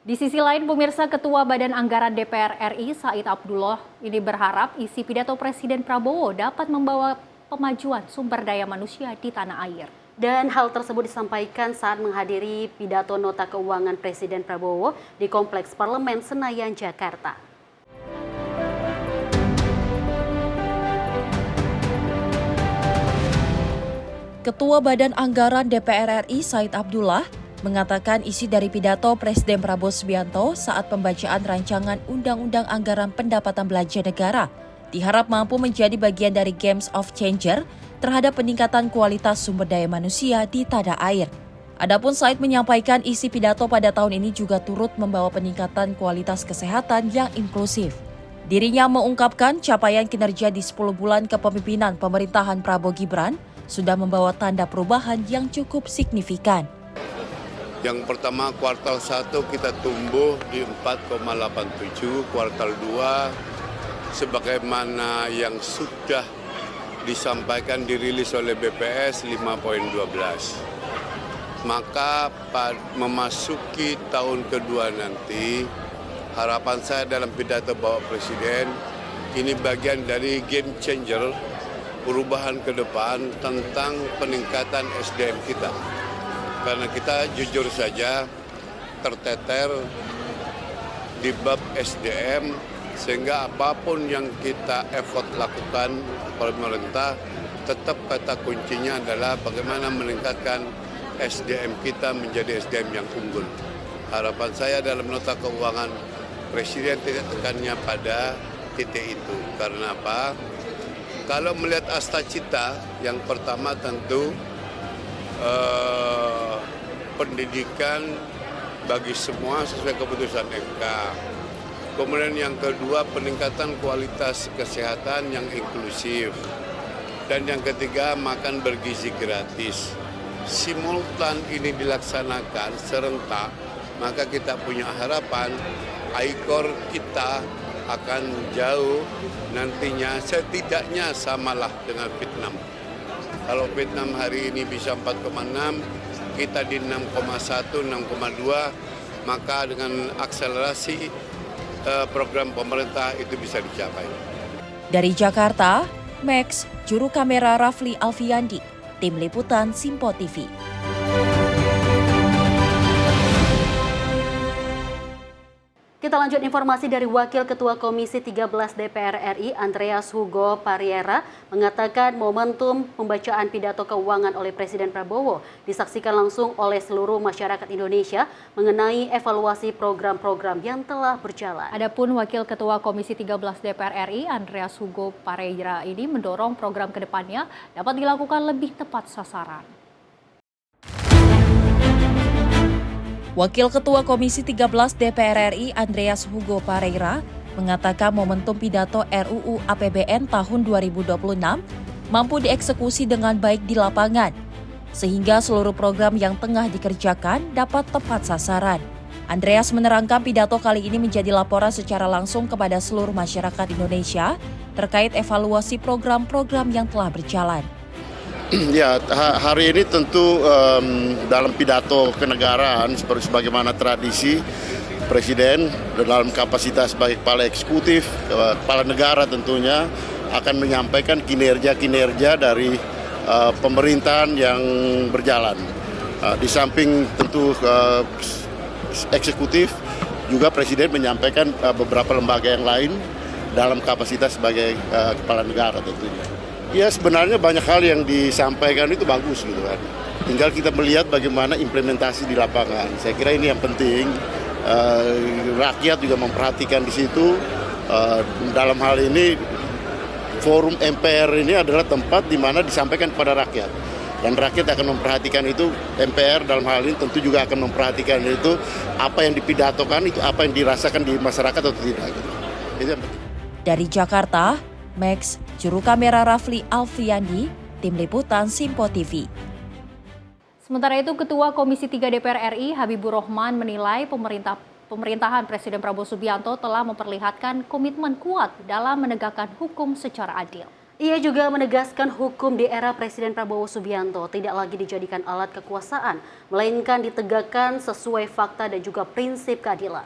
Di sisi lain, pemirsa, Ketua Badan Anggaran DPR RI Said Abdullah ini berharap isi pidato Presiden Prabowo dapat membawa pemajuan sumber daya manusia di tanah air. Dan hal tersebut disampaikan saat menghadiri pidato nota keuangan Presiden Prabowo di Kompleks Parlemen Senayan, Jakarta. Ketua Badan Anggaran DPR RI Said Abdullah mengatakan isi dari pidato Presiden Prabowo Subianto saat pembacaan rancangan Undang-Undang Anggaran Pendapatan Belanja Negara diharap mampu menjadi bagian dari Games of Changer terhadap peningkatan kualitas sumber daya manusia di tanah air. Adapun Said menyampaikan isi pidato pada tahun ini juga turut membawa peningkatan kualitas kesehatan yang inklusif. Dirinya mengungkapkan capaian kinerja di 10 bulan kepemimpinan pemerintahan Prabowo Gibran sudah membawa tanda perubahan yang cukup signifikan. Yang pertama, kuartal 1 kita tumbuh di 4,87, kuartal 2 sebagaimana yang sudah disampaikan dirilis oleh BPS 5,12. Maka memasuki tahun kedua nanti, harapan saya dalam pidato Bapak Presiden, ini bagian dari game changer, perubahan ke depan tentang peningkatan SDM kita. Karena kita jujur saja terteter di bab SDM, sehingga apapun yang kita effort lakukan oleh pemerintah, tetap kata kuncinya adalah bagaimana meningkatkan SDM kita menjadi SDM yang unggul. Harapan saya dalam nota keuangan Presiden tidak tekannya pada titik itu. Karena apa? Kalau melihat asta-cita, yang pertama tentu pendidikan bagi semua sesuai keputusan MK. Kemudian yang kedua, peningkatan kualitas kesehatan yang inklusif. Dan yang ketiga, makan bergizi gratis. Simultan ini dilaksanakan serentak, maka kita punya harapan ICOR kita akan jauh nantinya, setidaknya samalah dengan Vietnam. Kalau Vietnam hari ini bisa 4,6, kita di 6,1, 6,2, maka dengan akselerasi program pemerintah itu bisa dicapai. Dari Jakarta, Max, juru kamera Rafli Alfiandi, tim liputan Simpo TV. Kita lanjut informasi dari Wakil Ketua Komisi 13 DPR RI, Andreas Hugo Pariera, mengatakan momentum pembacaan pidato keuangan oleh Presiden Prabowo disaksikan langsung oleh seluruh masyarakat Indonesia mengenai evaluasi program-program yang telah berjalan. Adapun Wakil Ketua Komisi 13 DPR RI, Andreas Hugo Pariera ini mendorong program ke depannya dapat dilakukan lebih tepat sasaran. Wakil Ketua Komisi 13 DPR RI Andreas Hugo Pariera mengatakan momentum pidato RUU APBN tahun 2026 mampu dieksekusi dengan baik di lapangan, sehingga seluruh program yang tengah dikerjakan dapat tepat sasaran. Andreas menerangkan pidato kali ini menjadi laporan secara langsung kepada seluruh masyarakat Indonesia terkait evaluasi program-program yang telah berjalan. Ya, hari ini tentu dalam pidato kenegaraan seperti sebagaimana tradisi Presiden dalam kapasitas sebagai kepala eksekutif, kepala negara tentunya akan menyampaikan kinerja-kinerja dari pemerintahan yang berjalan. Di samping tentu eksekutif, juga Presiden menyampaikan beberapa lembaga yang lain dalam kapasitas sebagai kepala negara tentunya. Ya sebenarnya banyak hal yang disampaikan itu bagus gitu kan. Tinggal kita melihat bagaimana implementasi di lapangan. Saya kira ini yang penting. Rakyat juga memperhatikan di situ Dalam hal ini forum MPR ini adalah tempat di mana disampaikan kepada rakyat. Dan rakyat akan memperhatikan itu, MPR dalam hal ini tentu juga akan memperhatikan itu apa yang dipidatokan, itu apa yang dirasakan di masyarakat atau tidak. Gitu. Itu yang penting. Dari Jakarta, Max, juru kamera Rafli Alfiandi, tim liputan Simpo TV. Sementara itu, Ketua Komisi 3 DPR RI Habibur Rahman menilai pemerintahan Presiden Prabowo Subianto telah memperlihatkan komitmen kuat dalam menegakkan hukum secara adil. Ia juga menegaskan hukum di era Presiden Prabowo Subianto tidak lagi dijadikan alat kekuasaan, melainkan ditegakkan sesuai fakta dan juga prinsip keadilan.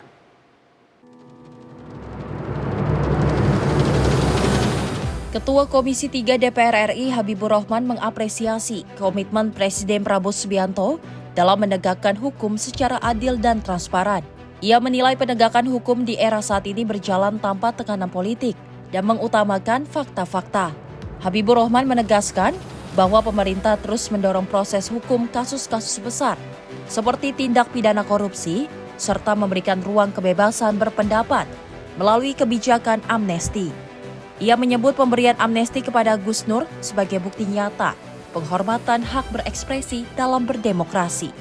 Ketua Komisi 3 DPR RI Habibur Rahman mengapresiasi komitmen Presiden Prabowo Subianto dalam menegakkan hukum secara adil dan transparan. Ia menilai penegakan hukum di era saat ini berjalan tanpa tekanan politik dan mengutamakan fakta-fakta. Habibur Rahman menegaskan bahwa pemerintah terus mendorong proses hukum kasus-kasus besar seperti tindak pidana korupsi serta memberikan ruang kebebasan berpendapat melalui kebijakan amnesti. Ia menyebut pemberian amnesti kepada Gus Nur sebagai bukti nyata penghormatan hak berekspresi dalam berdemokrasi.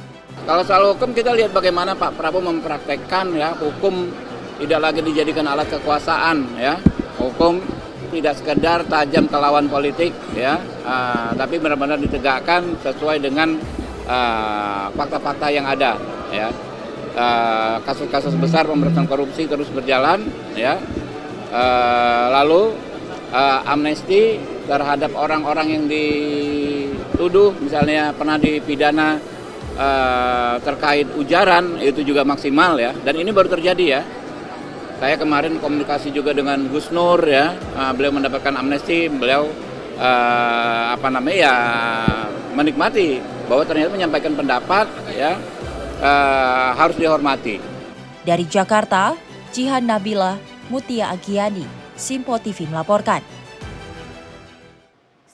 Kalau soal hukum kita lihat bagaimana Pak Prabowo mempraktekkan ya, hukum tidak lagi dijadikan alat kekuasaan ya. Hukum tidak sekedar tajam ke lawan politik ya, tapi benar-benar ditegakkan sesuai dengan fakta-fakta yang ada ya. Kasus-kasus besar pemberantasan korupsi terus berjalan ya. Lalu amnesti terhadap orang-orang yang dituduh misalnya pernah dipidana terkait ujaran itu juga maksimal ya, dan ini baru terjadi ya. Saya kemarin komunikasi juga dengan Gus Nur ya, beliau mendapatkan amnesti, beliau menikmati bahwa ternyata menyampaikan pendapat ya harus dihormati. Dari Jakarta, Jihan Nabila, Mutia Agiani, Simpo TV melaporkan.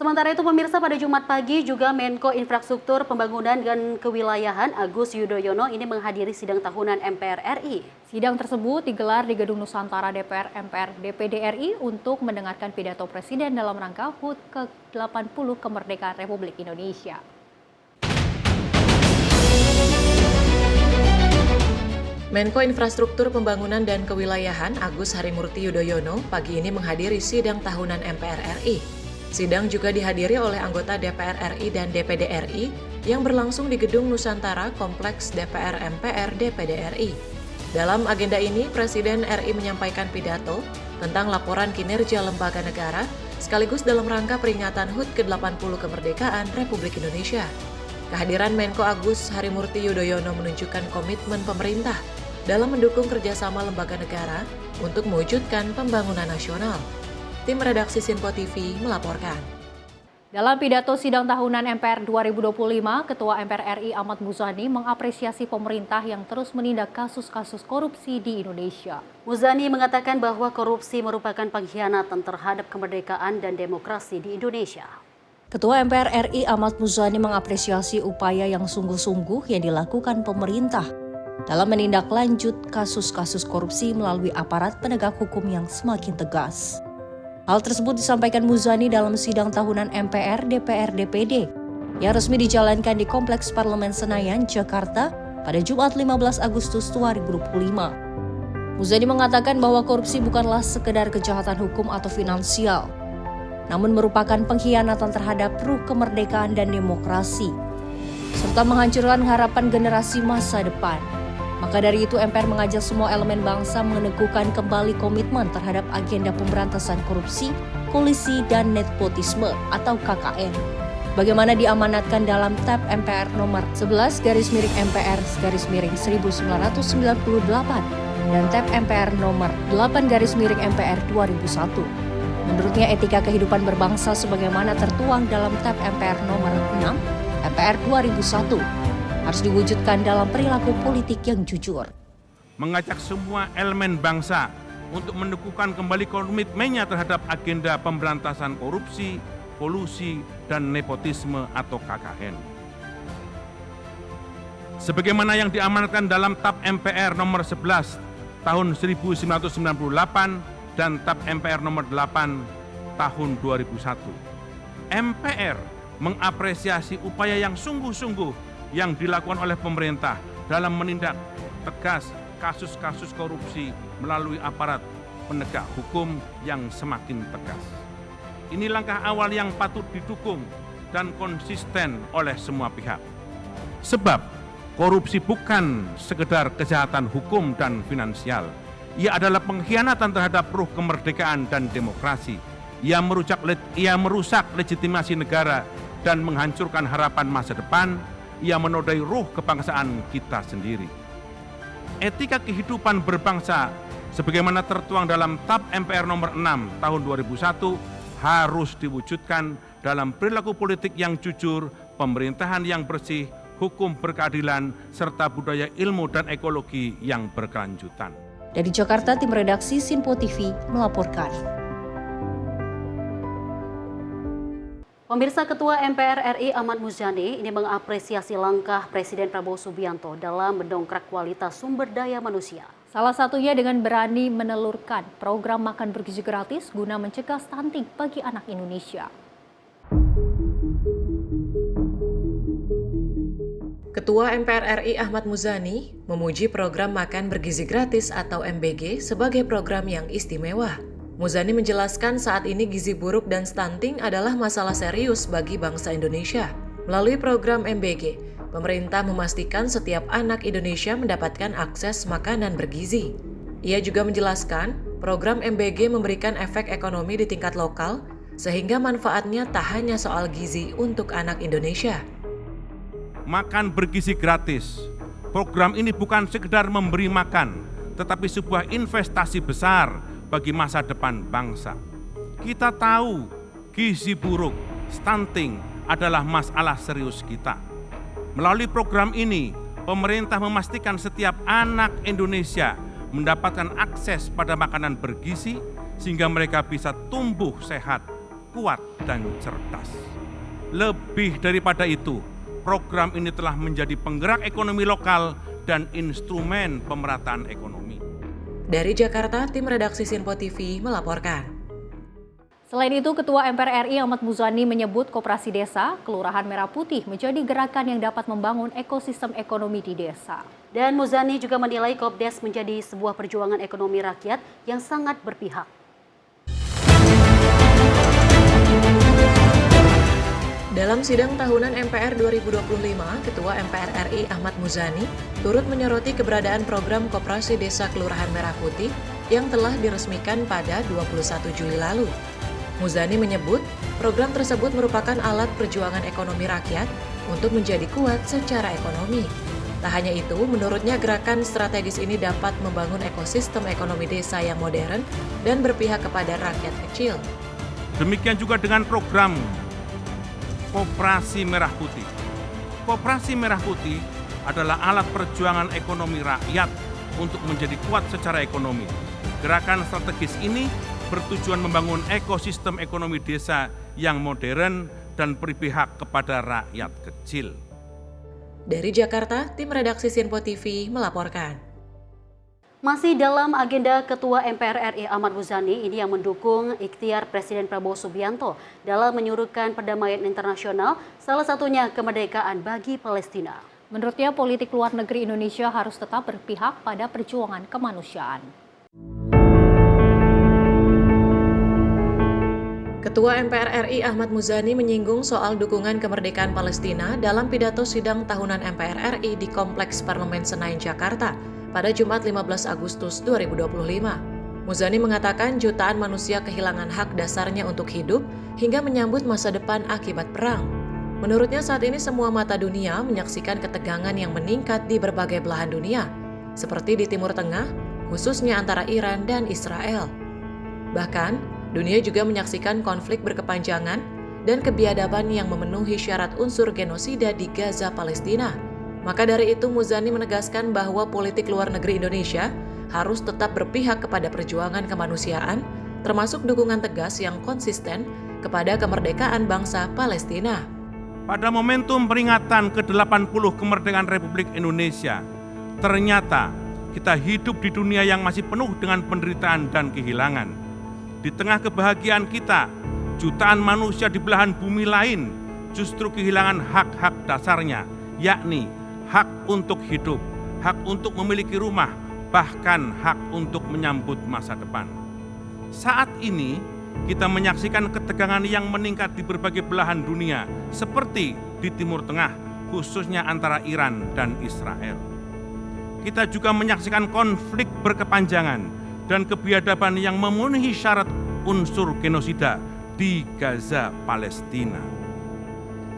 Sementara itu pemirsa, pada Jumat pagi juga Menko Infrastruktur Pembangunan dan Kewilayahan Agus Yudhoyono ini menghadiri sidang tahunan MPR RI. Sidang tersebut digelar di Gedung Nusantara DPR MPR DPD RI untuk mendengarkan pidato Presiden dalam rangka HUT ke-80 Kemerdekaan Republik Indonesia. Menko Infrastruktur Pembangunan dan Kewilayahan Agus Harimurti Yudhoyono pagi ini menghadiri sidang tahunan MPR RI. Sidang juga dihadiri oleh anggota DPR RI dan DPD RI yang berlangsung di Gedung Nusantara Kompleks DPR MPR DPD RI. Dalam agenda ini, Presiden RI menyampaikan pidato tentang laporan kinerja lembaga negara sekaligus dalam rangka peringatan HUT ke-80 Kemerdekaan Republik Indonesia. Kehadiran Menko Agus Harimurti Yudhoyono menunjukkan komitmen pemerintah dalam mendukung kerjasama lembaga negara untuk mewujudkan pembangunan nasional. Tim redaksi Simpo TV melaporkan. Dalam pidato sidang tahunan MPR 2025, Ketua MPR RI Ahmad Muzani mengapresiasi pemerintah yang terus menindak kasus-kasus korupsi di Indonesia. Muzani mengatakan bahwa korupsi merupakan pengkhianatan terhadap kemerdekaan dan demokrasi di Indonesia. Ketua MPR RI Ahmad Muzani mengapresiasi upaya yang sungguh-sungguh yang dilakukan pemerintah dalam menindaklanjut kasus-kasus korupsi melalui aparat penegak hukum yang semakin tegas. Hal tersebut disampaikan Muzani dalam sidang tahunan MPR DPR DPD yang resmi dijalankan di Kompleks Parlemen Senayan, Jakarta pada Jumat 15 Agustus 2025. Muzani mengatakan bahwa korupsi bukanlah sekedar kejahatan hukum atau finansial, namun merupakan pengkhianatan terhadap ruh kemerdekaan dan demokrasi, serta menghancurkan harapan generasi masa depan. Maka dari itu MPR mengajak semua elemen bangsa meneguhkan kembali komitmen terhadap agenda pemberantasan korupsi, kolusi, dan nepotisme atau KKN. Bagaimana diamanatkan dalam TAP MPR nomor 11/MPR/1998 dan TAP MPR nomor 8/MPR 2001. Menurutnya etika kehidupan berbangsa sebagaimana tertuang dalam TAP MPR nomor 6 MPR 2001 harus diwujudkan dalam perilaku politik yang jujur. Mengajak semua elemen bangsa untuk meneguhkan kembali komitmennya terhadap agenda pemberantasan korupsi, kolusi, dan nepotisme atau KKN. Sebagaimana yang diamanatkan dalam TAP MPR nomor 11 tahun 1998 dan TAP MPR nomor 8 tahun 2001. MPR mengapresiasi upaya yang sungguh-sungguh yang dilakukan oleh pemerintah dalam menindak tegas kasus-kasus korupsi melalui aparat penegak hukum yang semakin tegas. Ini langkah awal yang patut didukung dan konsisten oleh semua pihak. Sebab korupsi bukan sekedar kejahatan hukum dan finansial. Ia adalah pengkhianatan terhadap ruh kemerdekaan dan demokrasi. Ia merusak legitimasi negara dan menghancurkan harapan masa depan. Ia menodai ruh kebangsaan kita sendiri. Etika kehidupan berbangsa sebagaimana tertuang dalam TAP MPR nomor 6 tahun 2001 harus diwujudkan dalam perilaku politik yang jujur, pemerintahan yang bersih, hukum berkeadilan, serta budaya ilmu dan ekologi yang berkelanjutan. Dari Jakarta, tim redaksi Sinpo TV melaporkan. Pemirsa, Ketua MPR RI Ahmad Muzani ini mengapresiasi langkah Presiden Prabowo Subianto dalam mendongkrak kualitas sumber daya manusia. Salah satunya dengan berani menelurkan program makan bergizi gratis guna mencegah stunting bagi anak Indonesia. Ketua MPR RI Ahmad Muzani memuji program makan bergizi gratis atau MBG sebagai program yang istimewa. Muzani menjelaskan saat ini gizi buruk dan stunting adalah masalah serius bagi bangsa Indonesia. Melalui program MBG, pemerintah memastikan setiap anak Indonesia mendapatkan akses makanan bergizi. Ia juga menjelaskan, program MBG memberikan efek ekonomi di tingkat lokal, sehingga manfaatnya tak hanya soal gizi untuk anak Indonesia. Makan bergizi gratis. Program ini bukan sekedar memberi makan, tetapi sebuah investasi besar bagi masa depan bangsa. Kita tahu gizi buruk, stunting adalah masalah serius kita. Melalui program ini, pemerintah memastikan setiap anak Indonesia mendapatkan akses pada makanan bergizi sehingga mereka bisa tumbuh sehat, kuat, dan cerdas. Lebih daripada itu, program ini telah menjadi penggerak ekonomi lokal dan instrumen pemerataan ekonomi. Dari Jakarta, tim redaksi Sinpo TV melaporkan. Selain itu, Ketua MPR RI Ahmad Muzani menyebut Koperasi Desa Kelurahan Merah Putih menjadi gerakan yang dapat membangun ekosistem ekonomi di desa. Dan Muzani juga menilai Kopdes menjadi sebuah perjuangan ekonomi rakyat yang sangat berpihak. Dalam sidang tahunan MPR 2025, Ketua MPR RI Ahmad Muzani turut menyoroti keberadaan program Koperasi Desa Kelurahan Merah Putih yang telah diresmikan pada 21 Juli lalu. Muzani menyebut program tersebut merupakan alat perjuangan ekonomi rakyat untuk menjadi kuat secara ekonomi. Tak hanya itu, menurutnya gerakan strategis ini dapat membangun ekosistem ekonomi desa yang modern dan berpihak kepada rakyat kecil. Demikian juga dengan program Koperasi Merah Putih. Koperasi Merah Putih adalah alat perjuangan ekonomi rakyat untuk menjadi kuat secara ekonomi. Gerakan strategis ini bertujuan membangun ekosistem ekonomi desa yang modern dan berpihak kepada rakyat kecil. Dari Jakarta, tim redaksi Sinpo TV melaporkan. Masih dalam agenda Ketua MPR RI Ahmad Muzani ini yang mendukung ikhtiar Presiden Prabowo Subianto dalam menyuruhkan perdamaian internasional, salah satunya kemerdekaan bagi Palestina. Menurutnya, politik luar negeri Indonesia harus tetap berpihak pada perjuangan kemanusiaan. Ketua MPR RI Ahmad Muzani menyinggung soal dukungan kemerdekaan Palestina dalam pidato sidang tahunan MPR RI di Kompleks Parlemen Senayan, Jakarta pada Jumat 15 Agustus 2025. Muzani mengatakan jutaan manusia kehilangan hak dasarnya untuk hidup hingga menyambut masa depan akibat perang. Menurutnya saat ini semua mata dunia menyaksikan ketegangan yang meningkat di berbagai belahan dunia, seperti di Timur Tengah, khususnya antara Iran dan Israel. Bahkan, dunia juga menyaksikan konflik berkepanjangan dan kebiadaban yang memenuhi syarat unsur genosida di Gaza, Palestina. Maka dari itu, Muzani menegaskan bahwa politik luar negeri Indonesia harus tetap berpihak kepada perjuangan kemanusiaan, termasuk dukungan tegas yang konsisten kepada kemerdekaan bangsa Palestina. Pada momentum peringatan ke-80 kemerdekaan Republik Indonesia, ternyata kita hidup di dunia yang masih penuh dengan penderitaan dan kehilangan. Di tengah kebahagiaan kita, jutaan manusia di belahan bumi lain justru kehilangan hak-hak dasarnya, yakni hak untuk hidup, hak untuk memiliki rumah, bahkan hak untuk menyambut masa depan. Saat ini, kita menyaksikan ketegangan yang meningkat di berbagai belahan dunia, seperti di Timur Tengah, khususnya antara Iran dan Israel. Kita juga menyaksikan konflik berkepanjangan dan kebiadaban yang memenuhi syarat unsur genosida di Gaza, Palestina.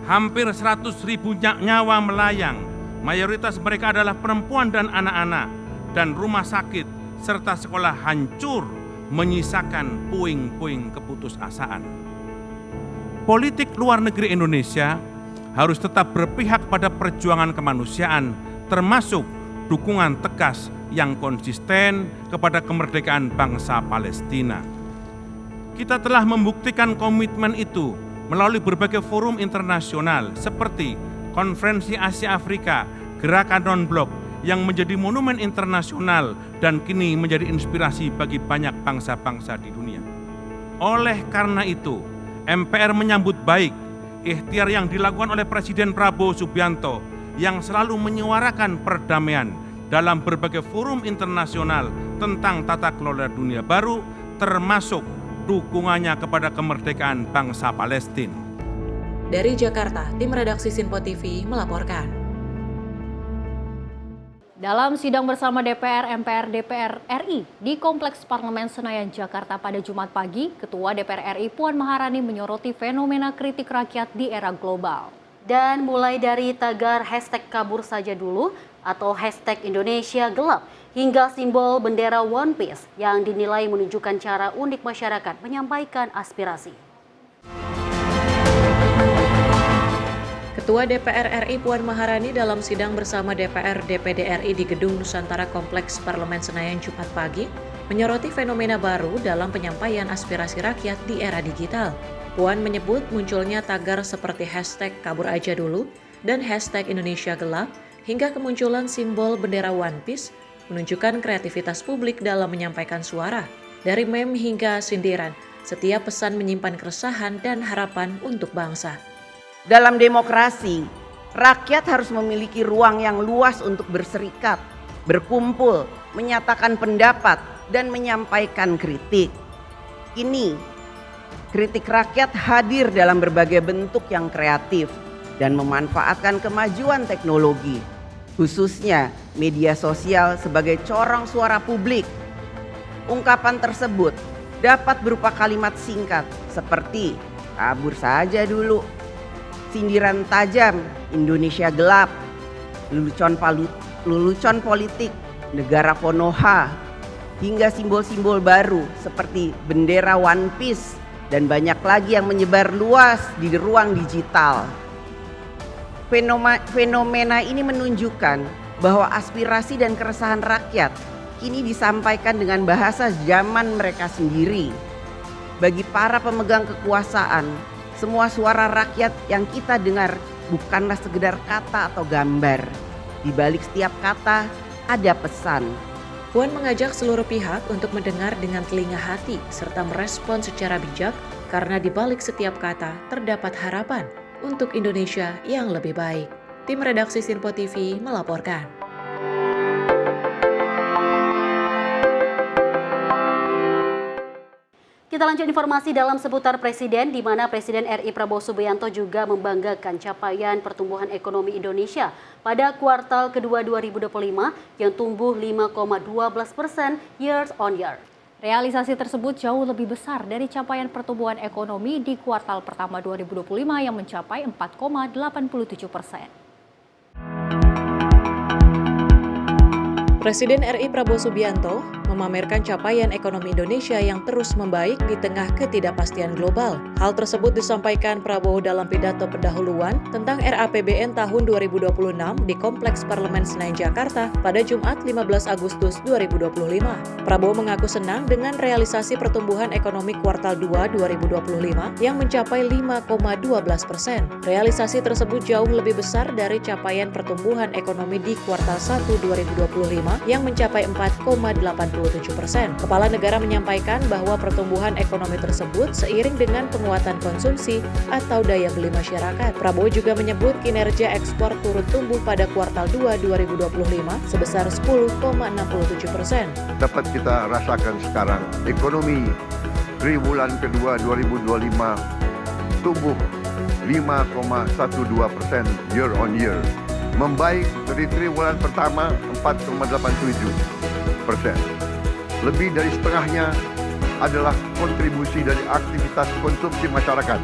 Hampir 100.000 nyawa melayang, mayoritas mereka adalah perempuan dan anak-anak, dan rumah sakit serta sekolah hancur, menyisakan puing-puing keputusasaan. Politik luar negeri Indonesia harus tetap berpihak pada perjuangan kemanusiaan, termasuk dukungan tegas yang konsisten kepada kemerdekaan bangsa Palestina. Kita telah membuktikan komitmen itu melalui berbagai forum internasional seperti Konferensi Asia Afrika, Gerakan Non-Blok yang menjadi monumen internasional dan kini menjadi inspirasi bagi banyak bangsa-bangsa di dunia. Oleh karena itu, MPR menyambut baik ikhtiar yang dilakukan oleh Presiden Prabowo Subianto yang selalu menyuarakan perdamaian dalam berbagai forum internasional tentang tata kelola dunia baru, termasuk dukungannya kepada kemerdekaan bangsa Palestina. Dari Jakarta, tim redaksi Sinpo TV melaporkan. Dalam sidang bersama DPR, MPR, DPR RI di Kompleks Parlemen Senayan, Jakarta pada Jumat pagi, Ketua DPR RI Puan Maharani menyoroti fenomena kritik rakyat di era global. Dan mulai dari tagar hashtag kabur saja dulu atau hashtag Indonesia gelap hingga simbol bendera One Piece yang dinilai menunjukkan cara unik masyarakat menyampaikan aspirasi. Ketua DPR RI Puan Maharani dalam sidang bersama DPR DPD RI di Gedung Nusantara Kompleks Parlemen Senayan Jumat pagi menyoroti fenomena baru dalam penyampaian aspirasi rakyat di era digital. Puan menyebut munculnya tagar seperti hashtag kabur aja dulu dan hashtag Indonesia gelap hingga kemunculan simbol bendera One Piece menunjukkan kreativitas publik dalam menyampaikan suara. Dari meme hingga sindiran, setiap pesan menyimpan keresahan dan harapan untuk bangsa. Dalam demokrasi, rakyat harus memiliki ruang yang luas untuk berserikat, berkumpul, menyatakan pendapat, dan menyampaikan kritik. Kini, kritik rakyat hadir dalam berbagai bentuk yang kreatif dan memanfaatkan kemajuan teknologi, khususnya media sosial sebagai corong suara publik. Ungkapan tersebut dapat berupa kalimat singkat seperti kabur saja dulu, sindiran tajam, Indonesia gelap, lelucon politik, negara Konoha, hingga simbol-simbol baru seperti bendera One Piece dan banyak lagi yang menyebar luas di ruang digital. Fenomena ini menunjukkan bahwa aspirasi dan keresahan rakyat kini disampaikan dengan bahasa zaman mereka sendiri. Bagi para pemegang kekuasaan, semua suara rakyat yang kita dengar bukanlah sekedar kata atau gambar. Di balik setiap kata ada pesan. Puan mengajak seluruh pihak untuk mendengar dengan telinga hati serta merespon secara bijak karena di balik setiap kata terdapat harapan untuk Indonesia yang lebih baik. Tim redaksi Sinpo TV melaporkan. Kita lanjut informasi dalam seputar Presiden, di mana Presiden RI Prabowo Subianto juga membanggakan capaian pertumbuhan ekonomi Indonesia pada kuartal kedua 2025 yang tumbuh 5,12% year on year. Realisasi tersebut jauh lebih besar dari capaian pertumbuhan ekonomi di kuartal pertama 2025 yang mencapai 4,87%. Presiden RI Prabowo Subianto memamerkan capaian ekonomi Indonesia yang terus membaik di tengah ketidakpastian global. Hal tersebut disampaikan Prabowo dalam pidato pendahuluan tentang RAPBN tahun 2026 di Kompleks Parlemen Senayan, Jakarta pada Jumat 15 Agustus 2025. Prabowo mengaku senang dengan realisasi pertumbuhan ekonomi kuartal 2 2025 yang mencapai 5,12%. Realisasi tersebut jauh lebih besar dari capaian pertumbuhan ekonomi di kuartal 1 2025 yang mencapai 4,87%. Kepala negara menyampaikan bahwa pertumbuhan ekonomi tersebut seiring dengan penguatan konsumsi atau daya beli masyarakat. Prabowo juga menyebut kinerja ekspor turut tumbuh pada kuartal 2 2025 sebesar 10,67%. Dapat kita rasakan sekarang, ekonomi triwulan kedua 2025 tumbuh 5,12% year on year. Membaik dari triwulan pertama 4,87%. Lebih dari setengahnya adalah kontribusi dari aktivitas konsumsi masyarakat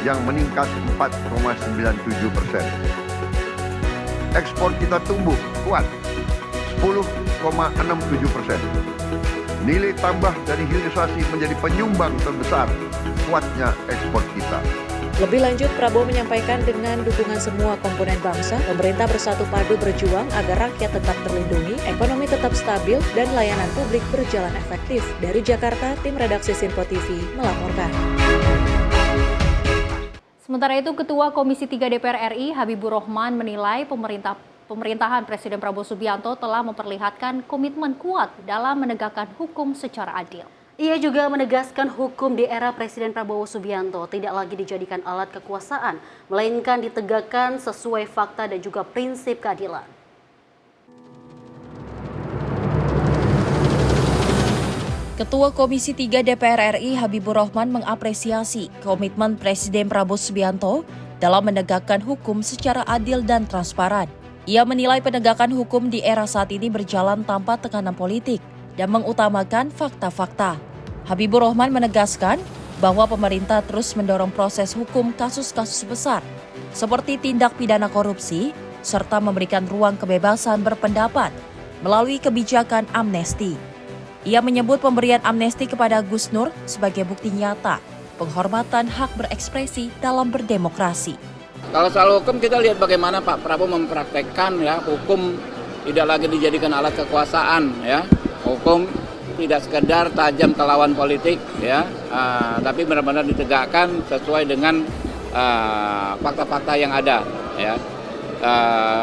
yang meningkat 4,97%. Ekspor kita tumbuh kuat 10,67%. Nilai tambah dari hilirisasi menjadi penyumbang terbesar kuatnya ekspor kita. Lebih lanjut, Prabowo menyampaikan dengan dukungan semua komponen bangsa, pemerintah bersatu padu berjuang agar rakyat tetap terlindungi, ekonomi tetap stabil, dan layanan publik berjalan efektif. Dari Jakarta, tim redaksi Sinpo TV melaporkan. Sementara itu, Ketua Komisi 3 DPR RI Habibur Rahman menilai pemerintahan Presiden Prabowo Subianto telah memperlihatkan komitmen kuat dalam menegakkan hukum secara adil. Ia juga menegaskan hukum di era Presiden Prabowo Subianto tidak lagi dijadikan alat kekuasaan, melainkan ditegakkan sesuai fakta dan juga prinsip keadilan. Ketua Komisi 3 DPR RI Habibur Rahman mengapresiasi komitmen Presiden Prabowo Subianto dalam menegakkan hukum secara adil dan transparan. Ia menilai penegakan hukum di era saat ini berjalan tanpa tekanan politik dan mengutamakan fakta-fakta. Habibur Rahman menegaskan bahwa pemerintah terus mendorong proses hukum kasus-kasus besar seperti tindak pidana korupsi serta memberikan ruang kebebasan berpendapat melalui kebijakan amnesti. Ia menyebut pemberian amnesti kepada Gus Nur sebagai bukti nyata penghormatan hak berekspresi dalam berdemokrasi. Kalau soal hukum kita lihat bagaimana Pak Prabowo mempraktekkan ya hukum tidak lagi dijadikan alat kekuasaan ya. Hukum tidak sekedar tajam ke lawan politik ya, tapi benar-benar ditegakkan sesuai dengan fakta-fakta yang ada ya.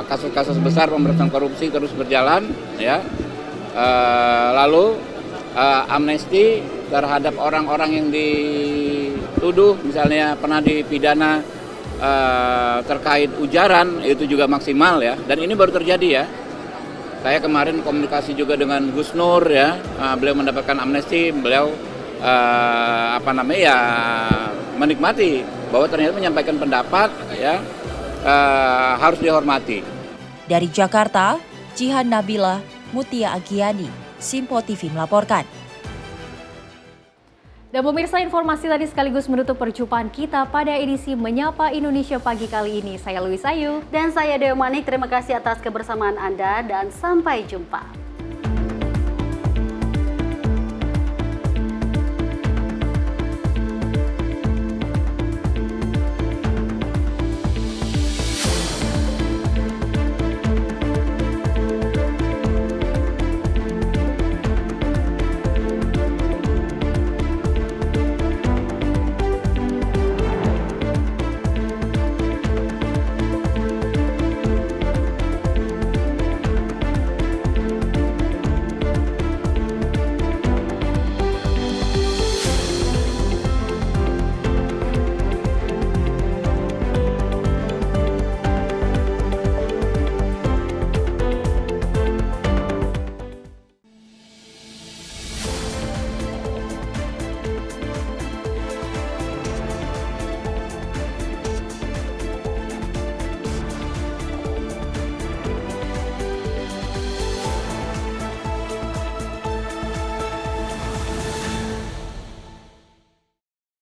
Kasus-kasus besar pemberantasan korupsi terus berjalan ya. Lalu amnesti terhadap orang-orang yang dituduh misalnya pernah dipidana terkait ujaran itu juga maksimal ya, dan ini baru terjadi ya. Saya kemarin komunikasi juga dengan Gus Nur ya, beliau mendapatkan amnesti, beliau menikmati bahwa ternyata menyampaikan pendapat ya harus dihormati. Dari Jakarta, Jihan Nabila, Mutia Agiani, Sinpo TV melaporkan. Dan pemirsa, informasi tadi sekaligus menutup perjumpaan kita pada edisi Menyapa Indonesia pagi kali ini. Saya Louis Ayu. Dan saya Dewa Manik. Terima kasih atas kebersamaan Anda dan sampai jumpa.